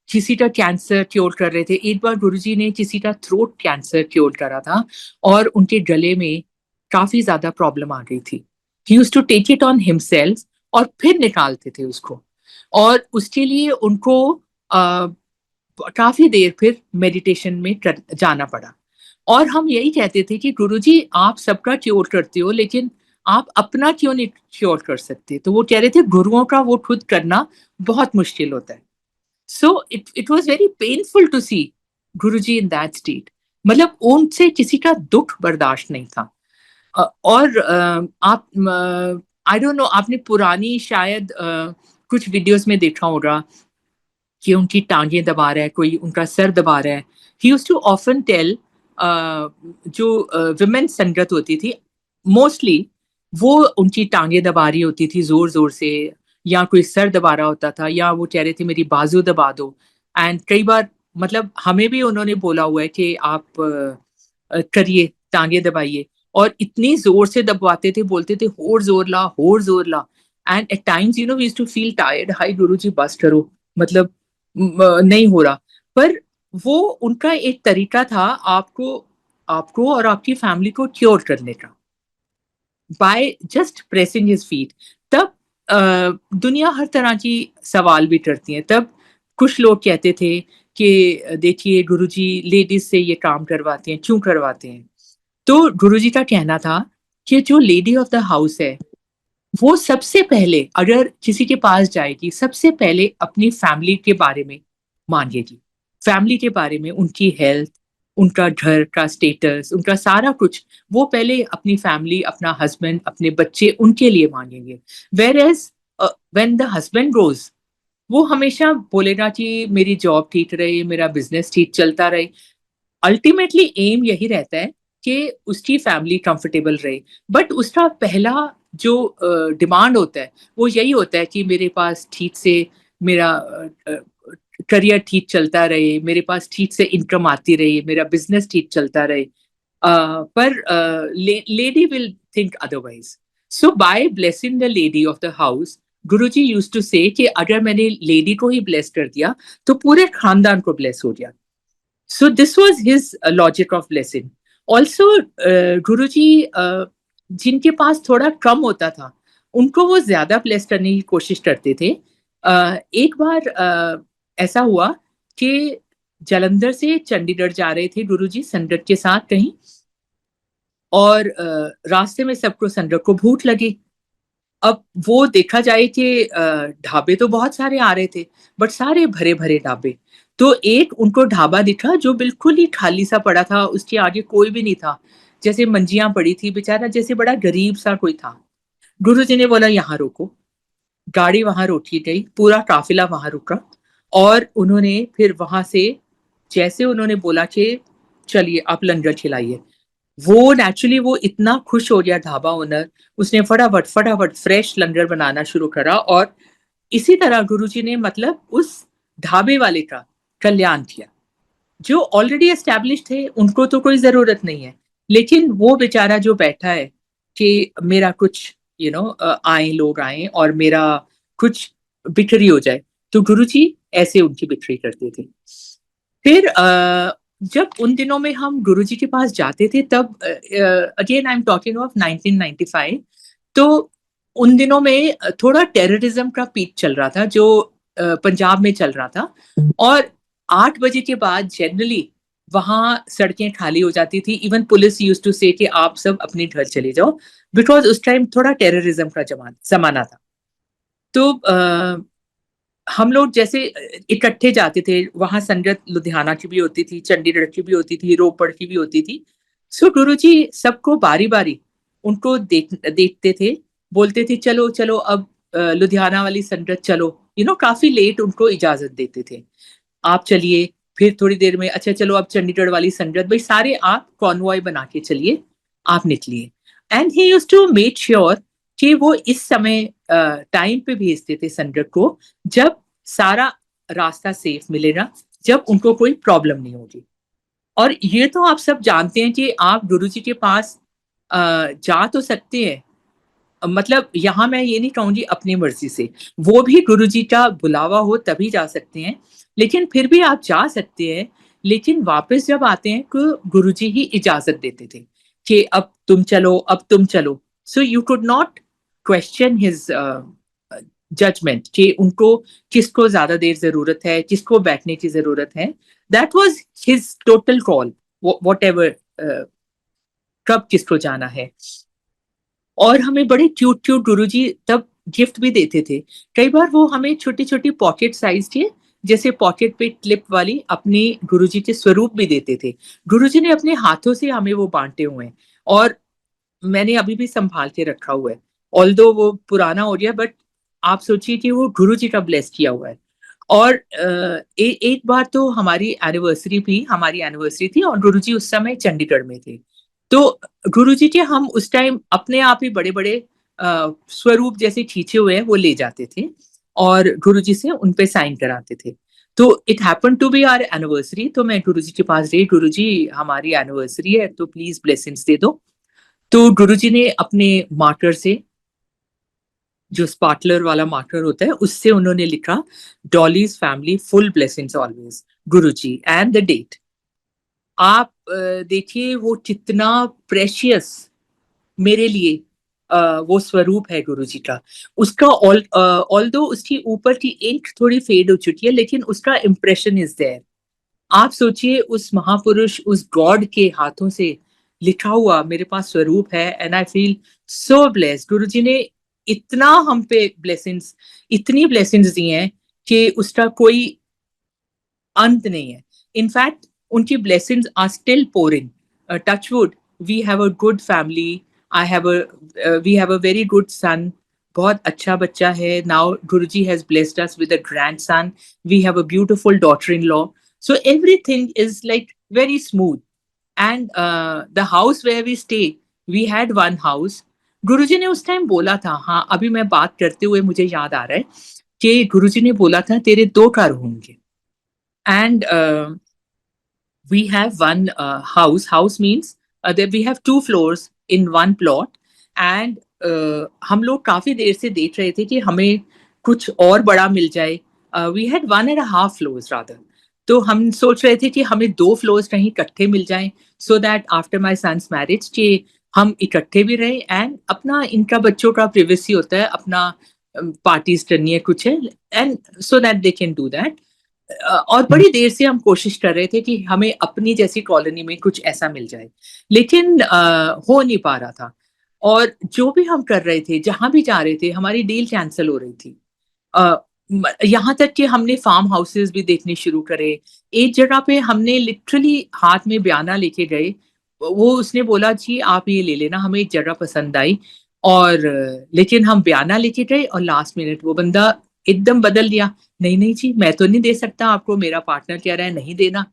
किसी का कैंसर क्योर कर रहे थे। एक बार गुरुजी ने किसी का थ्रोट कैंसर क्योर करा था और उनके गले में काफ़ी ज़्यादा प्रॉब्लम आ गई थी। He used to take it on himself और फिर निकालते थे उसको। और उसके लिए उनको अ, काफ़ी देर फिर मेडिटेशन में जाना पड़ा। और हम यही कहते थे कि गुरुजी आप सबका क्योर करते हो, लेकिन आप अपना क्यों नहीं क्योर कर सकते? तो वो कह रहे थे गुरुओं का वो खुद करना बहुत मुश्किल होता है। So it was very painful to see Guruji in that state. मतलब उनसे किसी का दुख बर्दाश्त नहीं था। और आप आई डोंट नो, आपने पुरानी शायद कुछ वीडियोस में देखा होगा कि उनकी टांगें दबा रहा है कोई, उनका सर दबा रहा है। He used to often tell, जो वुमेन संगत होती थी मोस्टली, वो उनकी टांगें दबा रही होती थी जोर जोर से, या कोई सर दबा रहा होता था, या वो कह रहे थे मेरी बाजू दबा दो। एंड कई बार मतलब हमें भी उन्होंने बोला हुआ है कि आप करिए, टांगे दबाइए, और इतनी जोर से दबवाते थे, बोलते थे और जोर ला। And at times you know we used to feel tired, हाय गुरुजी बस करो, मतलब नहीं हो रहा। पर वो उनका एक तरीका था आपको आपको और आपकी फैमिली को क्योर करने का, by just pressing his feet. तब दुनिया हर तरह की सवाल भी करती है। तब कुछ लोग कहते थे कि देखिए गुरुजी लेडीज से ये काम करवाते हैं, क्यों करवाते हैं? तो गुरुजी का कहना था कि जो लेडी ऑफ द हाउस है, वो सबसे पहले अगर किसी के पास जाएगी, सबसे पहले अपनी फैमिली के बारे में मांगेगी। फैमिली के बारे में, उनकी हेल्थ, उनका घर का स्टेटस, उनका सारा कुछ, वो पहले अपनी फैमिली, अपना हस्बैंड, अपने बच्चे, उनके लिए मांगेंगे। Whereas when the husband goes, वो हमेशा बोलेगा कि मेरी जॉब ठीक रहे, मेरा बिज़नेस ठीक चलता रहे। अल्टीमेटली एम यही रहता है कि उसकी फैमिली कंफर्टेबल रहे, बट उसका पहला जो डिमांड होता है वो यही होता है कि मेरे पास ठीक से मेरा करियर ठीक चलता रहे, मेरे पास ठीक से इनकम आती रहे, मेरा बिजनेस ठीक चलता रहे। पर lady will think otherwise. So by blessing the lady of the house, Guruji used to say कि अगर मैंने लेडी को ही ब्लेस कर दिया तो पूरे खानदान को ब्लेस हो गया। So this was his logic of blessing. Also, गुरुजी जिनके पास थोड़ा कम होता था, उनको वो ज्यादा ब्लेस करने की कोशिश करते थे। एक बार ऐसा हुआ कि जालंधर से चंडीगढ़ जा रहे थे गुरुजी संगत के साथ कहीं, और रास्ते में सबको संगत को भूख लगी। अब वो देखा जाए कि ढाबे तो बहुत सारे आ रहे थे, बट सारे भरे-भरे ढाबे। तो एक उनको ढाबा दिखा जो बिल्कुल ही खाली सा पड़ा था, उसके आगे कोई भी नहीं था। जैसे मंजियाँ पड़ी थी, बेचारा जैसे बड़ा गरीब सा कोई था। गुरुजी ने बोला यहाँ रोको, गाड़ी वहाँ रोकी गई, पूरा काफ़िला वहाँ रुका, और उन्होंने फिर वहाँ से जैसे उन्होंने बोला कि चलिए आप लंगर खिलाइए। वो नेचुरली वो इतना खुश हो गया ढाबा ओनर, उसने फटाफट फ्रेश लंगर बनाना शुरू करा, और इसी तरह गुरुजी ने मतलब उस ढाबे वाले का कल्याण किया, जो ऑलरेडी एस्टैब्लिश थे, उनको तो कोई जरूरत नहीं है, लेकिन वो बेचारा जो बैठा है कि मेरा कुछ आए, लोग आए और मेरा कुछ बिक्री हो जाए, तो गुरुजी ऐसे उनकी बिक्री करते थे। फिर जब उन दिनों में हम गुरुजी के पास जाते थे, तब again I am talking of 1995, तो उन दिनों में थोड़ा टेररिज्म का पीक चल रहा था, जो पंजाब में चल रहा था, और 8 बजे के बाद जनरली वहां सड़कें खाली हो जाती थी। Even police use to say कि आप सब अपने घर चले जाओ, बिकॉज उस टाइम थोड़ा टेररिज्म का जमाना था। तो हम लोग जैसे इकट्ठे जाते थे, वहां संगत लुधियाना की भी होती थी, चंडीगढ़ की भी होती थी, रोपड़ की भी होती थी। सो गुरुजी सबको बारी बारी उनको देखते थे, बोलते थे चलो चलो अब लुधियाना वाली संगत चलो, काफी लेट उनको इजाजत देते थे, आप चलिए। फिर थोड़ी देर में अच्छा चलो अब चंडीगढ़ वाली संगत, भाई सारे आप कॉन्वॉय बना के चलिए, आप निकलिए। And he used to make sure कि वो इस समय टाइम पे भेजते थे संगत को, जब सारा रास्ता सेफ मिलेगा, जब उनको कोई प्रॉब्लम नहीं होगी। और ये तो आप सब जानते हैं कि आप गुरुजी के पास जा तो सकते हैं, मतलब यहाँ मैं ये नहीं कहूंगी अपनी मर्जी से, वो भी गुरुजी का बुलावा हो तभी जा सकते हैं, लेकिन फिर भी आप जा सकते हैं। लेकिन वापस जब आते हैं तो गुरुजी ही इजाजत देते थे कि अब तुम चलो, अब तुम चलो। So you could not question his judgement कि उनको किसको ज्यादा देर जरूरत है, किसको बैठने की जरूरत है। That was his total call, what ever, कब किसको जाना है। और हमें बड़े क्यूट क्यूट गुरुजी तब गिफ्ट भी देते थे। कई बार वो हमें छोटी छोटी पॉकेट साइज के, जैसे पॉकेट पे क्लिप वाली, अपने गुरुजी के स्वरूप भी देते थे। गुरुजी ने अपने हाथों से हमें वो बांटे हुए हैं, और मैंने अभी भी संभाल के रखा हुआ है। ऑल्दो वो पुराना हो गया, बट आप सोचिए कि वो गुरुजी का ब्लेस किया हुआ है। और एक बार तो हमारी एनिवर्सरी थी और गुरुजी उस समय चंडीगढ़ में थे। तो गुरुजी के हम उस टाइम अपने आप ही बड़े बड़े स्वरूप जैसे खींचे हुए हैं वो ले जाते थे, और गुरुजी से उन पे साइन कराते थे। तो it happen to be our anniversary, तो मैं गुरुजी के पास गई, गुरुजी हमारी एनिवर्सरी है तो प्लीज ब्लेसिंग्स दे दो। तो गुरुजी ने अपने मार्कर से, जो स्पार्टलर वाला मार्कर होता है, उससे उन्होंने लिखा, Dolly's family full blessings always, Guruji, and the date. आप देखिए वो कितना प्रेशियस मेरे लिए वो स्वरूप है गुरुजी का। उसका ऑल्दो उसकी ऊपर की इंक थोड़ी फेड हो चुकी है, लेकिन उसका इम्प्रेशन इज देयर। आप सोचिए उस महापुरुष, उस गॉड के हाथों से लिखा हुआ मेरे पास स्वरूप है, and I feel so blessed. Guruji ने इतना हम पे ब्लेसिंग्स, इतनी ब्लेसिंग्स दी हैं कि उसका कोई अंत नहीं है। इनफैक्ट उनकी blessings are still pouring. Touchwood, we have a good family, I have we have a very good son, बहुत अच्छा बच्चा है। Now Guruji has blessed us with a grandson, we have a beautiful daughter in law, so everything is like very smooth. And the house where we stay, we had one house. गुरुजी ने उस टाइम बोला था, हाँ अभी मैं बात करते हुए मुझे याद आ रहा है कि गुरुजी ने बोला था तेरे 2 घर होंगे। And we have one house means that we have 2 floors in one plot. And हम लोग काफी देर से देख रहे थे कि हमें कुछ और बड़ा मिल जाए। we had 1.5 floors rather, तो हम सोच रहे थे कि हमें 2 floors कहीं इकट्ठे मिल जाएं, so that after my son's marriage कि हम इकट्ठे भी रहें, एंड अपना, इनका बच्चों का प्रिवेसी होता है, अपना पार्टीज करनी है कुछ है, and so that they can do that. और बड़ी देर से हम कोशिश कर रहे थे कि हमें अपनी जैसी कॉलोनी में कुछ ऐसा मिल जाए, लेकिन हो नहीं पा रहा था। और जो भी हम कर रहे थे, जहां भी जा रहे थे, हमारी डील कैंसिल हो रही थी। यहाँ तक कि हमने फार्म हाउसेस भी देखने शुरू करे। एक जगह पे हमने लिटरली हाथ में बयाना लेके गए, वो उसने बोला जी आप ये ले लेना, हमें एक जगह पसंद आई। और लेकिन हम बयाना लेके गए और लास्ट मिनट वो बंदा एकदम बदल दिया, नहीं नहीं जी मैं तो नहीं दे सकता आपको, मेरा पार्टनर कह रहा है नहीं देना।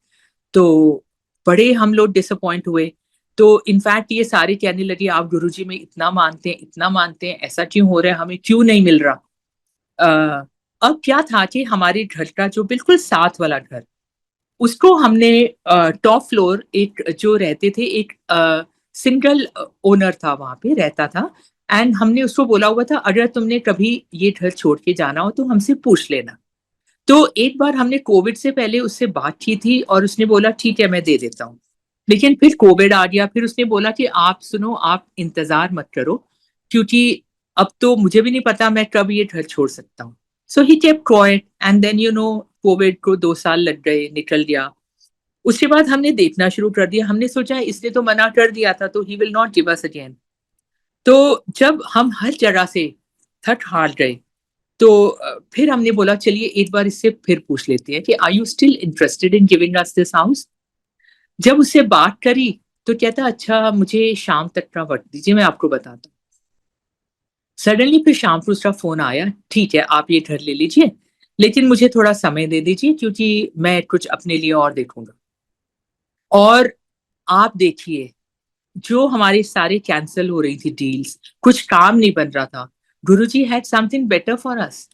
तो बड़े हम लोग डिसअपॉइंट हुए। तो इनफैक्ट ये सारे कहने लगे आप गुरुजी में इतना मानते हैं, इतना मानते हैं, ऐसा क्यों हो रहा है, हमें क्यों नहीं मिल रहा। अब क्या था कि हमारे घर का जो बिल्कुल साथ वाला घर, उसको हमने टॉप फ्लोर, एक जो रहते थे, एक सिंगल ओनर था वहाँ पे रहता था, एंड हमने उसको बोला हुआ था अगर तुमने कभी ये घर छोड़ के जाना हो तो हमसे पूछ लेना। तो एक बार हमने कोविड से पहले उससे बात की थी और उसने बोला ठीक है मैं दे देता हूँ। लेकिन फिर कोविड आ गया, फिर उसने बोला कि आप सुनो, आप इंतजार मत करो, क्योंकि अब तो मुझे भी नहीं पता मैं कब ये घर छोड़ सकता हूँ। So he kept quiet and then Covid को 2 साल लग गए, निकल गया। उसके बाद हमने देखना शुरू कर दिया, हमने सोचा इसने तो मना कर दिया था तो he will not give us again. तो जब हम हर जगह से थक हार गए, तो फिर हमने बोला चलिए एक बार इससे फिर पूछ लेते हैं कि are you still interested in giving us this house. जब उससे बात करी तो कहता अच्छा मुझे शाम तक का वक्त दीजिए, मैं आपको बताता हूँ। सडनली फिर शाम को उसका फोन आया, ठीक है आप ये घर ले लीजिए, लेकिन मुझे थोड़ा समय दे दीजिए क्योंकि मैं कुछ अपने लिए और देखूंगा। और आप देखिए, जो हमारे सारे कैंसिल हो रही थी डील्स, कुछ काम नहीं बन रहा था, Guruji had something better for us.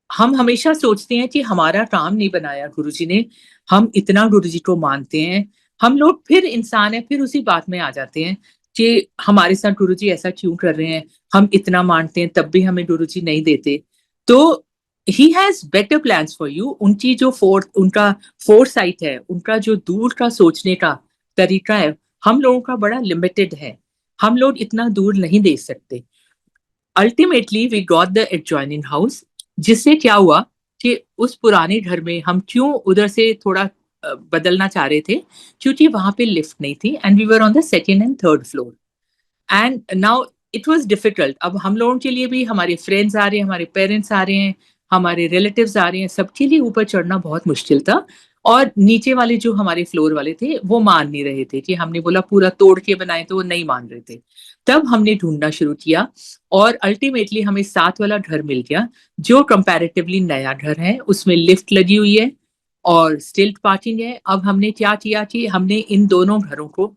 हम हमेशा सोचते हैं कि हमारा काम नहीं बनाया गुरुजी ने, हम इतना गुरुजी को मानते हैं, हम लोग फिर इंसान है, फिर उसी बात में आ जाते हैं कि हमारे साथ गुरुजी ऐसा क्यों कर रहे हैं, हम इतना मानते हैं तब भी हमें गुरुजी नहीं देते। तो he has better plans for you. उनकी जो उनका फोरसाइट है, उनका जो दूर का सोचने का तरीका है, हम लोगों का बड़ा लिमिटेड है, हम लोग इतना दूर नहीं देख सकते। Ultimately we got the adjoining house, जिससे क्या हुआ कि उस पुराने घर में हम क्यों उधर से थोड़ा बदलना चाह रहे थे, क्योंकि वहां पे लिफ्ट नहीं थी and we were on the second and third floor. And now it was difficult, अब हम लोगों के लिए भी, हमारे फ्रेंड्स आ रहे हैं, हमारे पेरेंट्स आ रहे हैं, हमारे रिलेटिव्स आ रहे हैं, सबके लिए ऊपर चढ़ना बहुत मुश्किल था। और नीचे वाले जो हमारे फ्लोर वाले थे वो मान नहीं रहे थे, कि हमने बोला पूरा तोड़ के बनाए तो वो नहीं मान रहे थे। तब हमने ढूंढना शुरू किया और अल्टीमेटली हमें साथ वाला घर मिल गया, जो कंपैरेटिवली नया घर है, उसमें लिफ्ट लगी हुई है और स्टिल्ट पार्किंग है। अब हमने क्या किया कि हमने इन दोनों घरों को,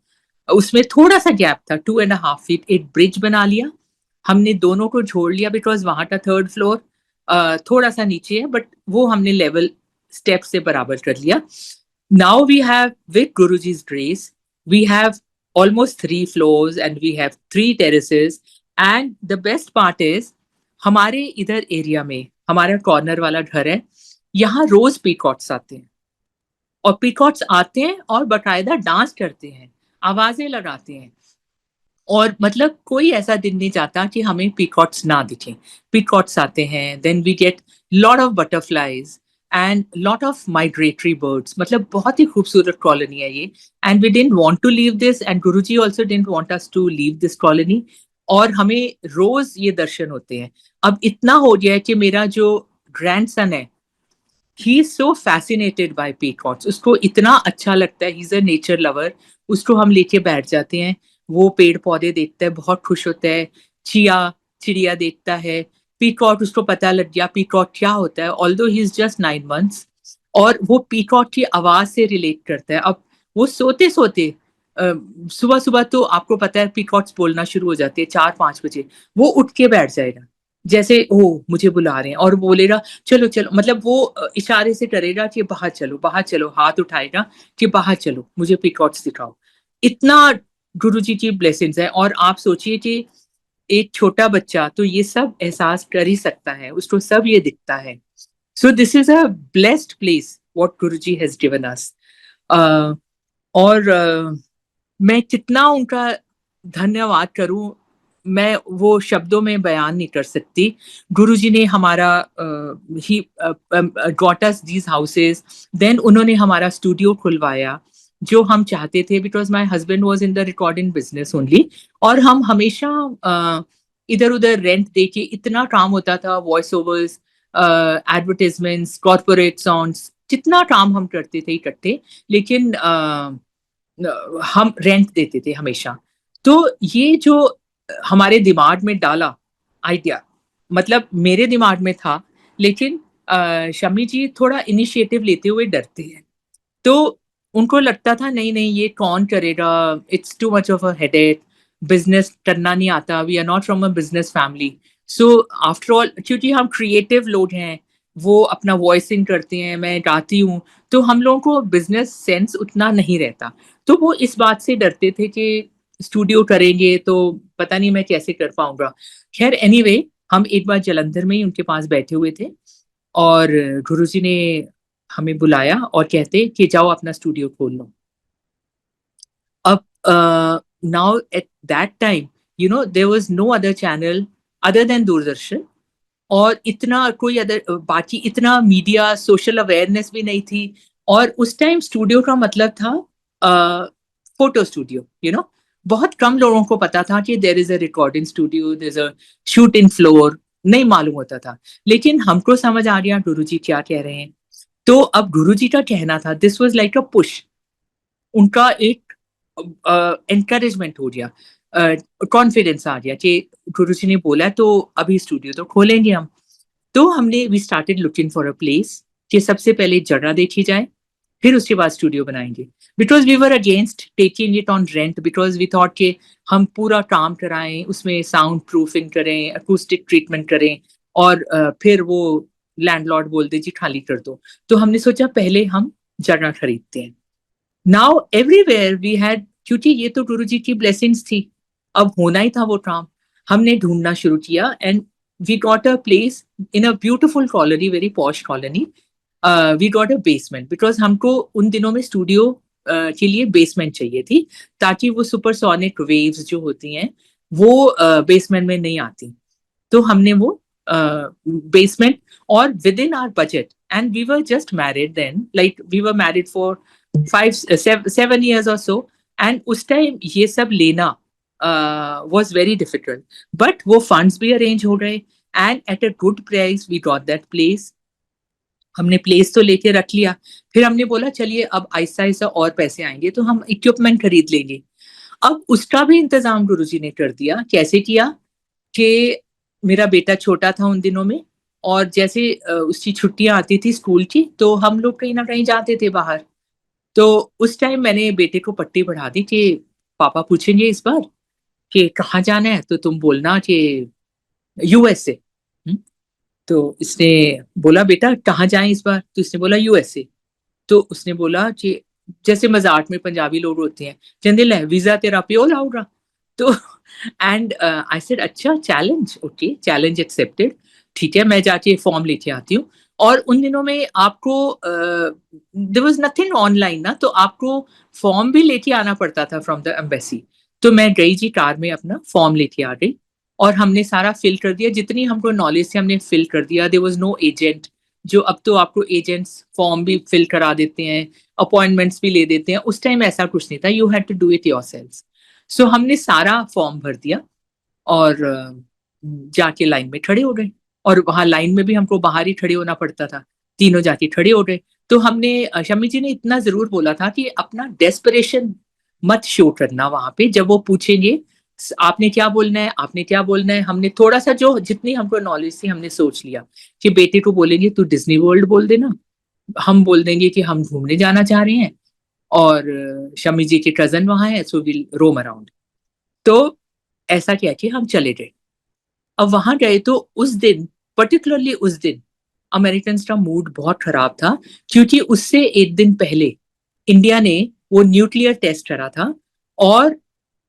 उसमें थोड़ा सा गैप था 2.5 फीट, एक ब्रिज बना लिया, हमने दोनों को जोड़ लिया, बिकॉज वहां का थर्ड फ्लोर थोड़ा सा नीचे है, बट वो हमने लेवल स्टेप से बराबर कर लिया। Now we have with Guruji's grace, we have almost 3 floors and we have 3 terraces, and the best part is हमारे इधर एरिया में, हमारा कॉर्नर वाला घर है, यहाँ रोज पीकॉट्स आते हैं, और पीकॉट्स आते हैं और बकायदा डांस करते हैं, आवाजें लगाते हैं। और मतलब कोई ऐसा दिन नहीं जाता कि हमें पीकॉट्स ना दिखें। पीकॉट्स आते हैं, then we get lot of butterflies and lot of migratory birds, मतलब बहुत ही खूबसूरत कॉलोनी है ये। And we didn't want to leave this, and Guruji also didn't want us to leave this colony. और हमें रोज ये दर्शन होते हैं। अब इतना हो गया है कि मेरा जो ग्रैंडसन है, he is so fascinated by peacocks, उसको इतना अच्छा लगता है, ही इज अ नेचर लवर। उसको हम लेके बैठ जाते हैं, वो पेड़ पौधे देखता है, बहुत खुश होता है, चिया चिड़िया देखता है। पीकॉक, उसको पता लग गया पीकॉक क्या होता है, although he is just 9 months, और वो पीकॉक की आवाज से रिलेट करता है। अब वो सोते सोते, सुबह सुबह तो आपको पता है पीकॉक्स बोलना शुरू हो जाते हैं 4-5 बजे, वो उठ के बैठ जाएगा, जैसे ओ मुझे बुला रहे हैं, और बोलेगा चलो चलो, मतलब वो इशारे से करेगा कि बाहर चलो बाहर चलो, हाथ उठाएगा कि बाहर चलो मुझे पीकॉट्स दिखाओ। इतना गुरुजी की ब्लेसिंग्स है। और आप सोचिए कि एक छोटा बच्चा तो ये सब एहसास कर ही सकता है, उसको सब ये दिखता है। So this is a blessed place what Guruji has given us. और मैं कितना उनका धन्यवाद करूं, मैं वो शब्दों में बयान नहीं कर सकती। गुरुजी ने हमारा he got us these houses, then उन्होंने हमारा स्टूडियो खुलवाया जो हम चाहते थे, because my husband was in the recording business only. और हम हमेशा इधर उधर रेंट दे के, इतना काम होता था, voice overs, advertisements, corporate songs, जितना काम हम करते थे इकट्ठे, लेकिन हम रेंट देते थे हमेशा। तो ये जो हमारे दिमाग में डाला आइडिया, मतलब मेरे दिमाग में था, लेकिन शम्मी जी थोड़ा इनिशिएटिव लेते हुए डरते हैं, तो उनको लगता था नहीं नहीं ये कौन करेगा, it's too much of a headache, business करना नहीं आता, we are not from a business family. So after all, क्योंकि हम क्रिएटिव लोग हैं, वो अपना वॉइसिंग करते हैं, मैं गाती हूँ, तो हम लोगों को बिज़नेस सेंस उतना नहीं रहता। तो वो इस बात से डरते थे कि स्टूडियो करेंगे तो पता नहीं मैं कैसे कर पाऊँगा। ख़ैर एनीवे हम एक बार जालंधर में ही उनके पास बैठे हुए थे और गुरुजी ने हमें बुलाया और कहते कि जाओ अपना स्टूडियो खोल लो। अब now at that time there was no other channel other than Doordarshan और इतना कोई अदर बाकी इतना मीडिया सोशल अवेयरनेस भी नहीं थी और उस टाइम स्टूडियो का मतलब था फोटो स्टूडियो बहुत कम लोगों को पता था कि there is a recording studio there is a shooting floor नहीं मालूम होता था लेकिन हमको समझ आ गया गुरुजी क्या कह रहे हैं तो अब गुरुजी का कहना था this was like a push उनका एक एनकरेजमेंट हो गया कॉन्फिडेंस आ गया कि गुरुजी ने बोला तो अभी स्टूडियो तो खोलेंगे हम तो हमने we started looking for a place कि सबसे पहले जगह देखी जाए फिर उसके बाद स्टूडियो बनाएंगे because we were against taking it on rent because we thought कि हम पूरा काम कराएं उसमें साउंड प्रूफिंग करें अकूस्टिक ट्रीटमेंट करें और फिर वो लैंडलॉर्ड बोल दे जी खाली कर दो तो हमने सोचा पहले हम जगह खरीदते हैं नाउ एवरीवेयर वी हैड क्योंकि ये तो गुरुजी की ब्लेसिंग्स थी अब होना ही था वो काम हमने ढूंढना शुरू किया and we got a place in a beautiful colony very posh colony we got a basement because हमको उन दिनों में स्टूडियो के लिए बेसमेंट चाहिए थी ताकि वो सुपरसोनिक वेव्स जो होती हैं वो बेसमेंट में नहीं आती तो हमने वो बेसमेंट और within our budget and we were just married then like we were married for 7 years or so and उस टाइम ये सब लेना वॉज वेरी डिफिकल्ट बट वो फंड्स भी अरेंज हो गए and at a good price we got that place हमने प्लेस तो लेके रख लिया फिर हमने बोला चलिए अब आहिस्ता आहिस्ता और पैसे आएंगे तो हम इक्विपमेंट खरीद लेंगे अब उसका भी इंतजाम गुरुजी ने कर दिया कैसे किया कि मेरा बेटा छोटा था उन दिनों में और जैसे उसकी छुट्टियां आती थी स्कूल की तो हम लोग कहीं ना कहीं जाते थे बाहर तो उस टाइम मैंने बेटे को पट्टी बढ़ा दी कि पापा पूछेंगे इस बार कि कहाँ जाना है तो तुम बोलना कि यूएसए तो इसने बोला बेटा कहाँ जाएं इस बार तो इसने बोला यूएसए तो उसने बोला कि जैसे मजाक में पंजाबी लोग होते हैं कहते ले वीजा तेरा प्यो लाऊगा तो एंड आई सेड अच्छा चैलेंज ओके चैलेंज एक्सेप्टेड ठीक है मैं जाके फॉर्म लेके आती हूँ और उन दिनों में आपको देयर वाज नथिंग ऑनलाइन ना तो आपको फॉर्म भी लेके आना पड़ता था फ्रॉम द एम्बेसी तो मैं गई जी कार में अपना फॉर्म लेके आ गई और हमने सारा फिल कर दिया जितनी हमको नॉलेज थी हमने फिल कर दिया देयर वाज नो एजेंट जो अब तो आपको एजेंट्स फॉर्म भी फिल करा देते हैं अपॉइंटमेंट्स भी ले देते हैं उस टाइम ऐसा कुछ नहीं था you had to do it yourself so हमने सारा फॉर्म भर दिया और जाके लाइन में खड़े हो गए और वहां लाइन में भी हमको बाहर ही खड़े होना पड़ता था तीनों जाके खड़े हो गए तो हमने शमी जी ने इतना जरूर बोला था कि अपना डेस्परेशन मत शो करना वहां पे जब वो पूछेंगे आपने क्या बोलना है आपने क्या बोलना है हमने थोड़ा सा जो जितनी हमको नॉलेज थी हमने सोच लिया कि बेटे को बोलेंगे तू डिज्नी वर्ल्ड बोल देना हम बोल देंगे कि हम घूमने जाना चाह रहे हैं और शमी जी के कजन वहां है सो विल रोम अराउंड तो ऐसा किया कि हम चले गए अब वहां गए तो उस दिन पर्टिकुलरली उस दिन अमेरिकन का मूड बहुत खराब था क्योंकि उससे एक दिन पहले इंडिया ने वो न्यूक्लियर टेस्ट करा था और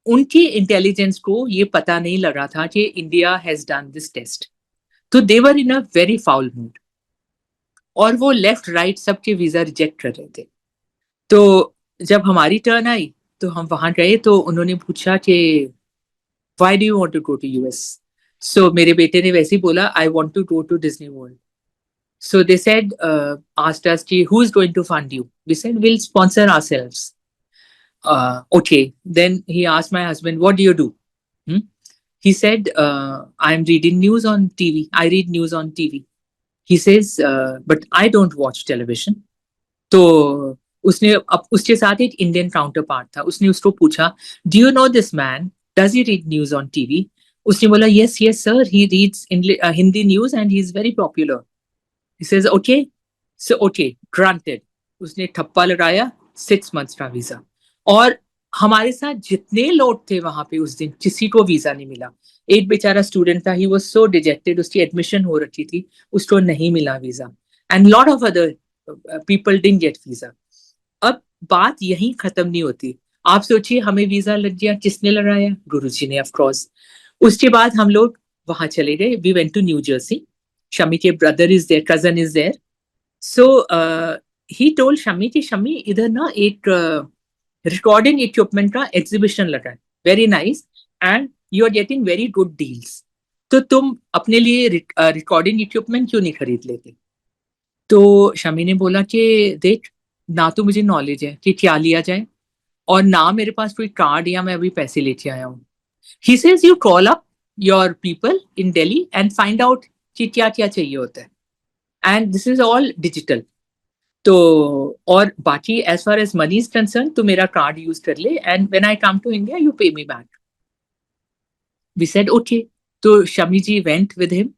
उनकी इंटेलिजेंस को ये पता नहीं लगा था कि India has done this test तो they were in a very foul mood और वो लेफ्ट राइट सबके वीजा रिजेक्ट कर रहे थे तो जब हमारी टर्न आई तो हम वहां गए तो उन्होंने पूछा कि why do you want to go to US so मेरे बेटे ने वैसे ही बोला I want to go to Disney world so they said asked us who's going to fund you we said we'll sponsor ourselves okay then he asked my husband what do you do hmm? He said I'm reading news on tv I read news on tv he says but I don't watch television तो उसने अब उसके साथ एक इंडियन काउंटर पार्ट था उसने उसको पूछा do you know this man does he read news on TV उसने बोला yes yes sir he reads Hindi news and he is very popular he says okay so okay granted उसने ठप्पा लगाया 6 months का वीजा और हमारे साथ जितने लोग थे वहां पे उस दिन किसी को वीजा नहीं मिला एक बेचारा स्टूडेंट था, ही वाज सो डिजेक्टेड, उसकी एडमिशन हो रखी थी, उसको नहीं मिला visa, and lot of other people didn't get visa. अब बात यहीं खत्म नहीं होती। आप सोचिए हमें वीजा लग गया, किसने लगाया? गुरुजी ने, ऑफ कोर्स। उसके बाद हम लोग वहां चले गए, we went to New Jersey. Shami के brother is there, cousin is there. So he told Shami कि शमी इधर ना एक रिकॉर्डिंग इक्विपमेंट का एग्जीबिशन लगा है, very nice, and you are getting very good deals, तो तुम अपने लिए रिकॉर्डिंग इक्विपमेंट क्यों नहीं खरीद लेते? तो शमी ने बोला कि देख, ना तो मुझे नॉलेज है कि क्या लिया जाए, और ना मेरे पास कोई कार्ड या मैं अभी पैसे लेके आया हूँ। He says you call up your people in Delhi and find out कि क्या क्या चाहिए होता है, and this is all digital. तो और बाकी as far as money is concern, तो मेरा कार्ड यूज कर ले, and when I come to India you pay me back. We said okay. तो Shami ji went with him,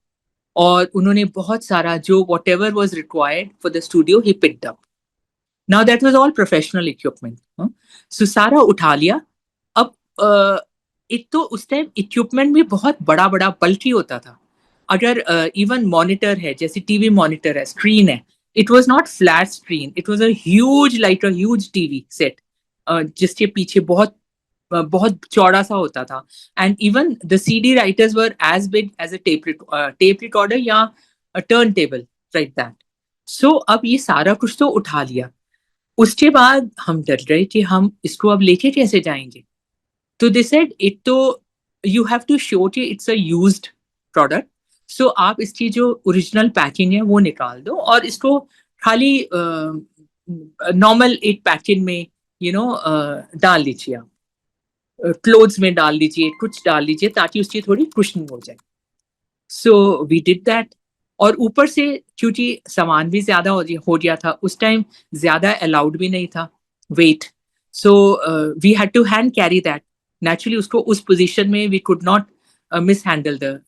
और उन्होंने बहुत सारा जो whatever was required for the studio he picked up. Now that was all professional equipment, so सारा उठा लिया। अब एक तो उस टाइम इक्विपमेंट भी बहुत बड़ा बड़ा बल्कि होता था। अगर इवन मॉनिटर है, जैसे टीवी मॉनिटर है, स्क्रीन है, it was not flat screen, it was a huge, like a huge TV set, जिसके पीछे बहुत बहुत चौड़ा सा होता था, and even the CD writers were as big as a tape recorder या turntable, like that. So अब ये सारा कुछ तो उठा लिया। उसके बाद हम डर गए कि हम इसको अब लेके कैसे जाएंगे। तो दे सेड इट तो यू हैव टू शो कि इट्स अ यूज्ड प्रोडक्ट, सो आप इसकी जो ओरिजिनल पैकिंग है वो निकाल दो, और इसको खाली नॉर्मल एक पैकेट में डाल लीजिए आप, क्लोथ्स में डाल दीजिए, कुछ डाल दीजिए, ताकि उसकी थोड़ी कुशनिंग हो जाए। So we did that. और ऊपर से क्योंकि सामान भी ज्यादा हो गया था उस टाइम, ज्यादा अलाउड भी नहीं था weight, so we had to hand carry that. Naturally उसको उस पोजीशन में we could not mishandle the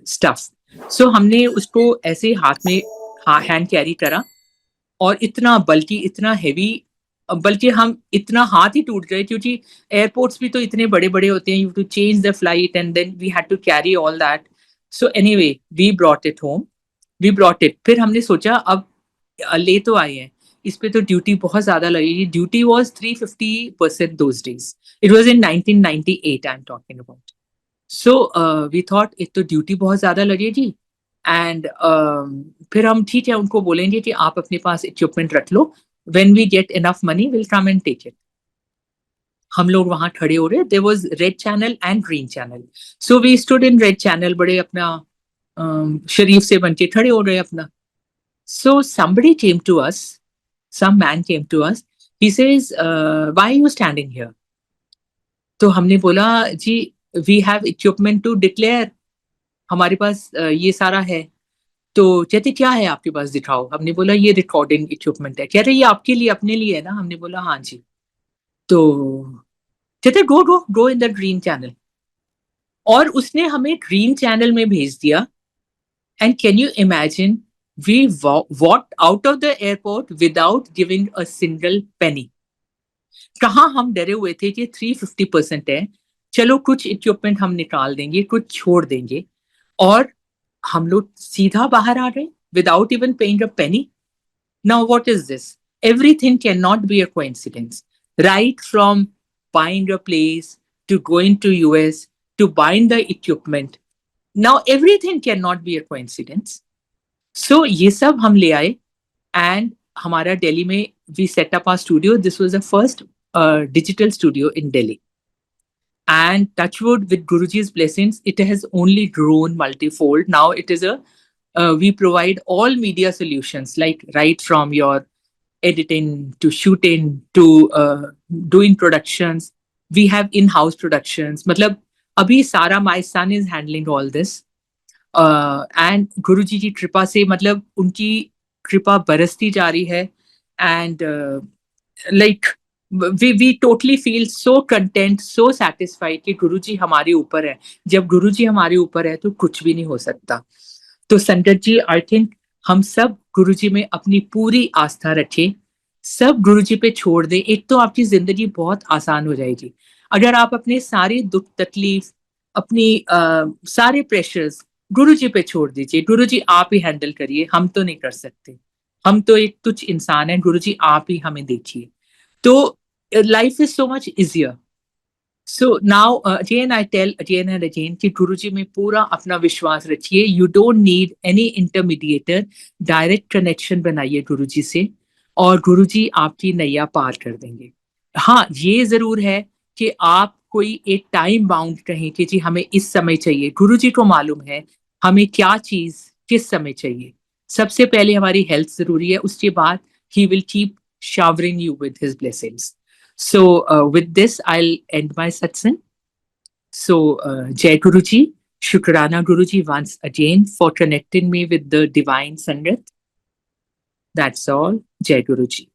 stuff. So हमने उसको ऐसे हाथ में हैंड कैरी करा, और इतना बल्कि इतना हैवी, बल्कि हम इतना हाथ ही टूट गए, क्योंकि एयरपोर्ट्स भी तो इतने बड़े बड़े होते हैं, you to change the flight and then we had to carry all that. So anyway we brought it home, we brought it. फिर हमने सोचा अब ले तो आए हैं, इस पे तो ड्यूटी बहुत ज्यादा लगेगी। Duty was 350% those days, it was in 1998 I am talking about. So we thought एक तो ड्यूटी बहुत ज्यादा लगेगी, एंड फिर हम ठीक है उनको बोलेंगे कि आप अपने पास इक्विपमेंट रख लो, when we get enough money will come and take it. हम लोग वहां खड़े हो रहे, there was red channel and green channel, so we stood in red channel, बड़े अपना शरीफ से बन के खड़े हो रहे अपना। So somebody came to us, some man came to us. He says, "Why are you standing here?" तो हमने बोला, जी we have equipment to declare, हमारे पास ये सारा है। तो कहते क्या है आपके पास, दिखाओ। हमने बोला ये रिकॉर्डिंग इक्विपमेंट है। कह रहे ये आपके लिए, अपने लिए है ना? हमने बोला हाँ जी। तो कहते गो गो गो इन द ग्रीन चैनल, और उसने हमें ग्रीन चैनल में भेज दिया। And can you imagine, we walked out of the airport without giving a single penny. कहाँ हम डरे हुए थे कि 350% है, चलो कुछ इक्विपमेंट हम निकाल देंगे, कुछ छोड़ देंगे, और हम लोग सीधा बाहर आ गए without even paying a penny. Now what is this? Everything cannot be a coincidence. Right from buying a place to going to US to buying the equipment. Now everything cannot be a coincidence. So ये सब हम ले आए, एंड हमारा दिल्ली में we set up our studio. This was the first digital studio in Delhi, and touchwood with Guruji's blessings it has only grown multifold. Now it is a we provide all media solutions, like right from your editing to shooting to doing productions. We have in-house productions, मतलब अभी सारा my son is handling all this. And Guruji की कृपा से, मतलब उनकी कृपा बरसती जा रही है, and like we totally feel so content, so satisfied कि गुरुजी हमारे ऊपर है। जब गुरुजी हमारे ऊपर है तो कुछ भी नहीं हो सकता। तो संगत जी, आई थिंक हम सब गुरुजी में अपनी पूरी आस्था रखें, सब गुरुजी पे छोड़ दें, एक तो आपकी जिंदगी बहुत आसान हो जाएगी। अगर आप अपने सारे दुख तकलीफ अपनी सारे प्रेशर्स गुरु जी पे छोड़ दीजिए। गुरु जी आप ही हैंडल करिए, हम तो नहीं कर सकते, हम तो एक तुच्छ इंसान हैं, गुरु जी आप ही हमें देखिए। तो life is so much easier. So now again I tell again and again कि गुरु जी में पूरा अपना विश्वास रखिए। You don't need any intermediator, direct connection बनाइए गुरु जी से और गुरु जी आपकी नैया पार कर देंगे। हाँ, ये जरूर है कि आप कोई एक टाइम बाउंड कहें कि जी हमें इस समय चाहिए। गुरु जी को मालूम है हमें क्या चीज किस समय चाहिए। सबसे पहले हमारी हेल्थ जरूरी है, उसके बाद he will keep showering you with his blessings. So, with this, I'll end my satsang. So, Jai Guruji, Shukrana Guruji once again for connecting me with the divine Sangat. That's all. Jai Guruji.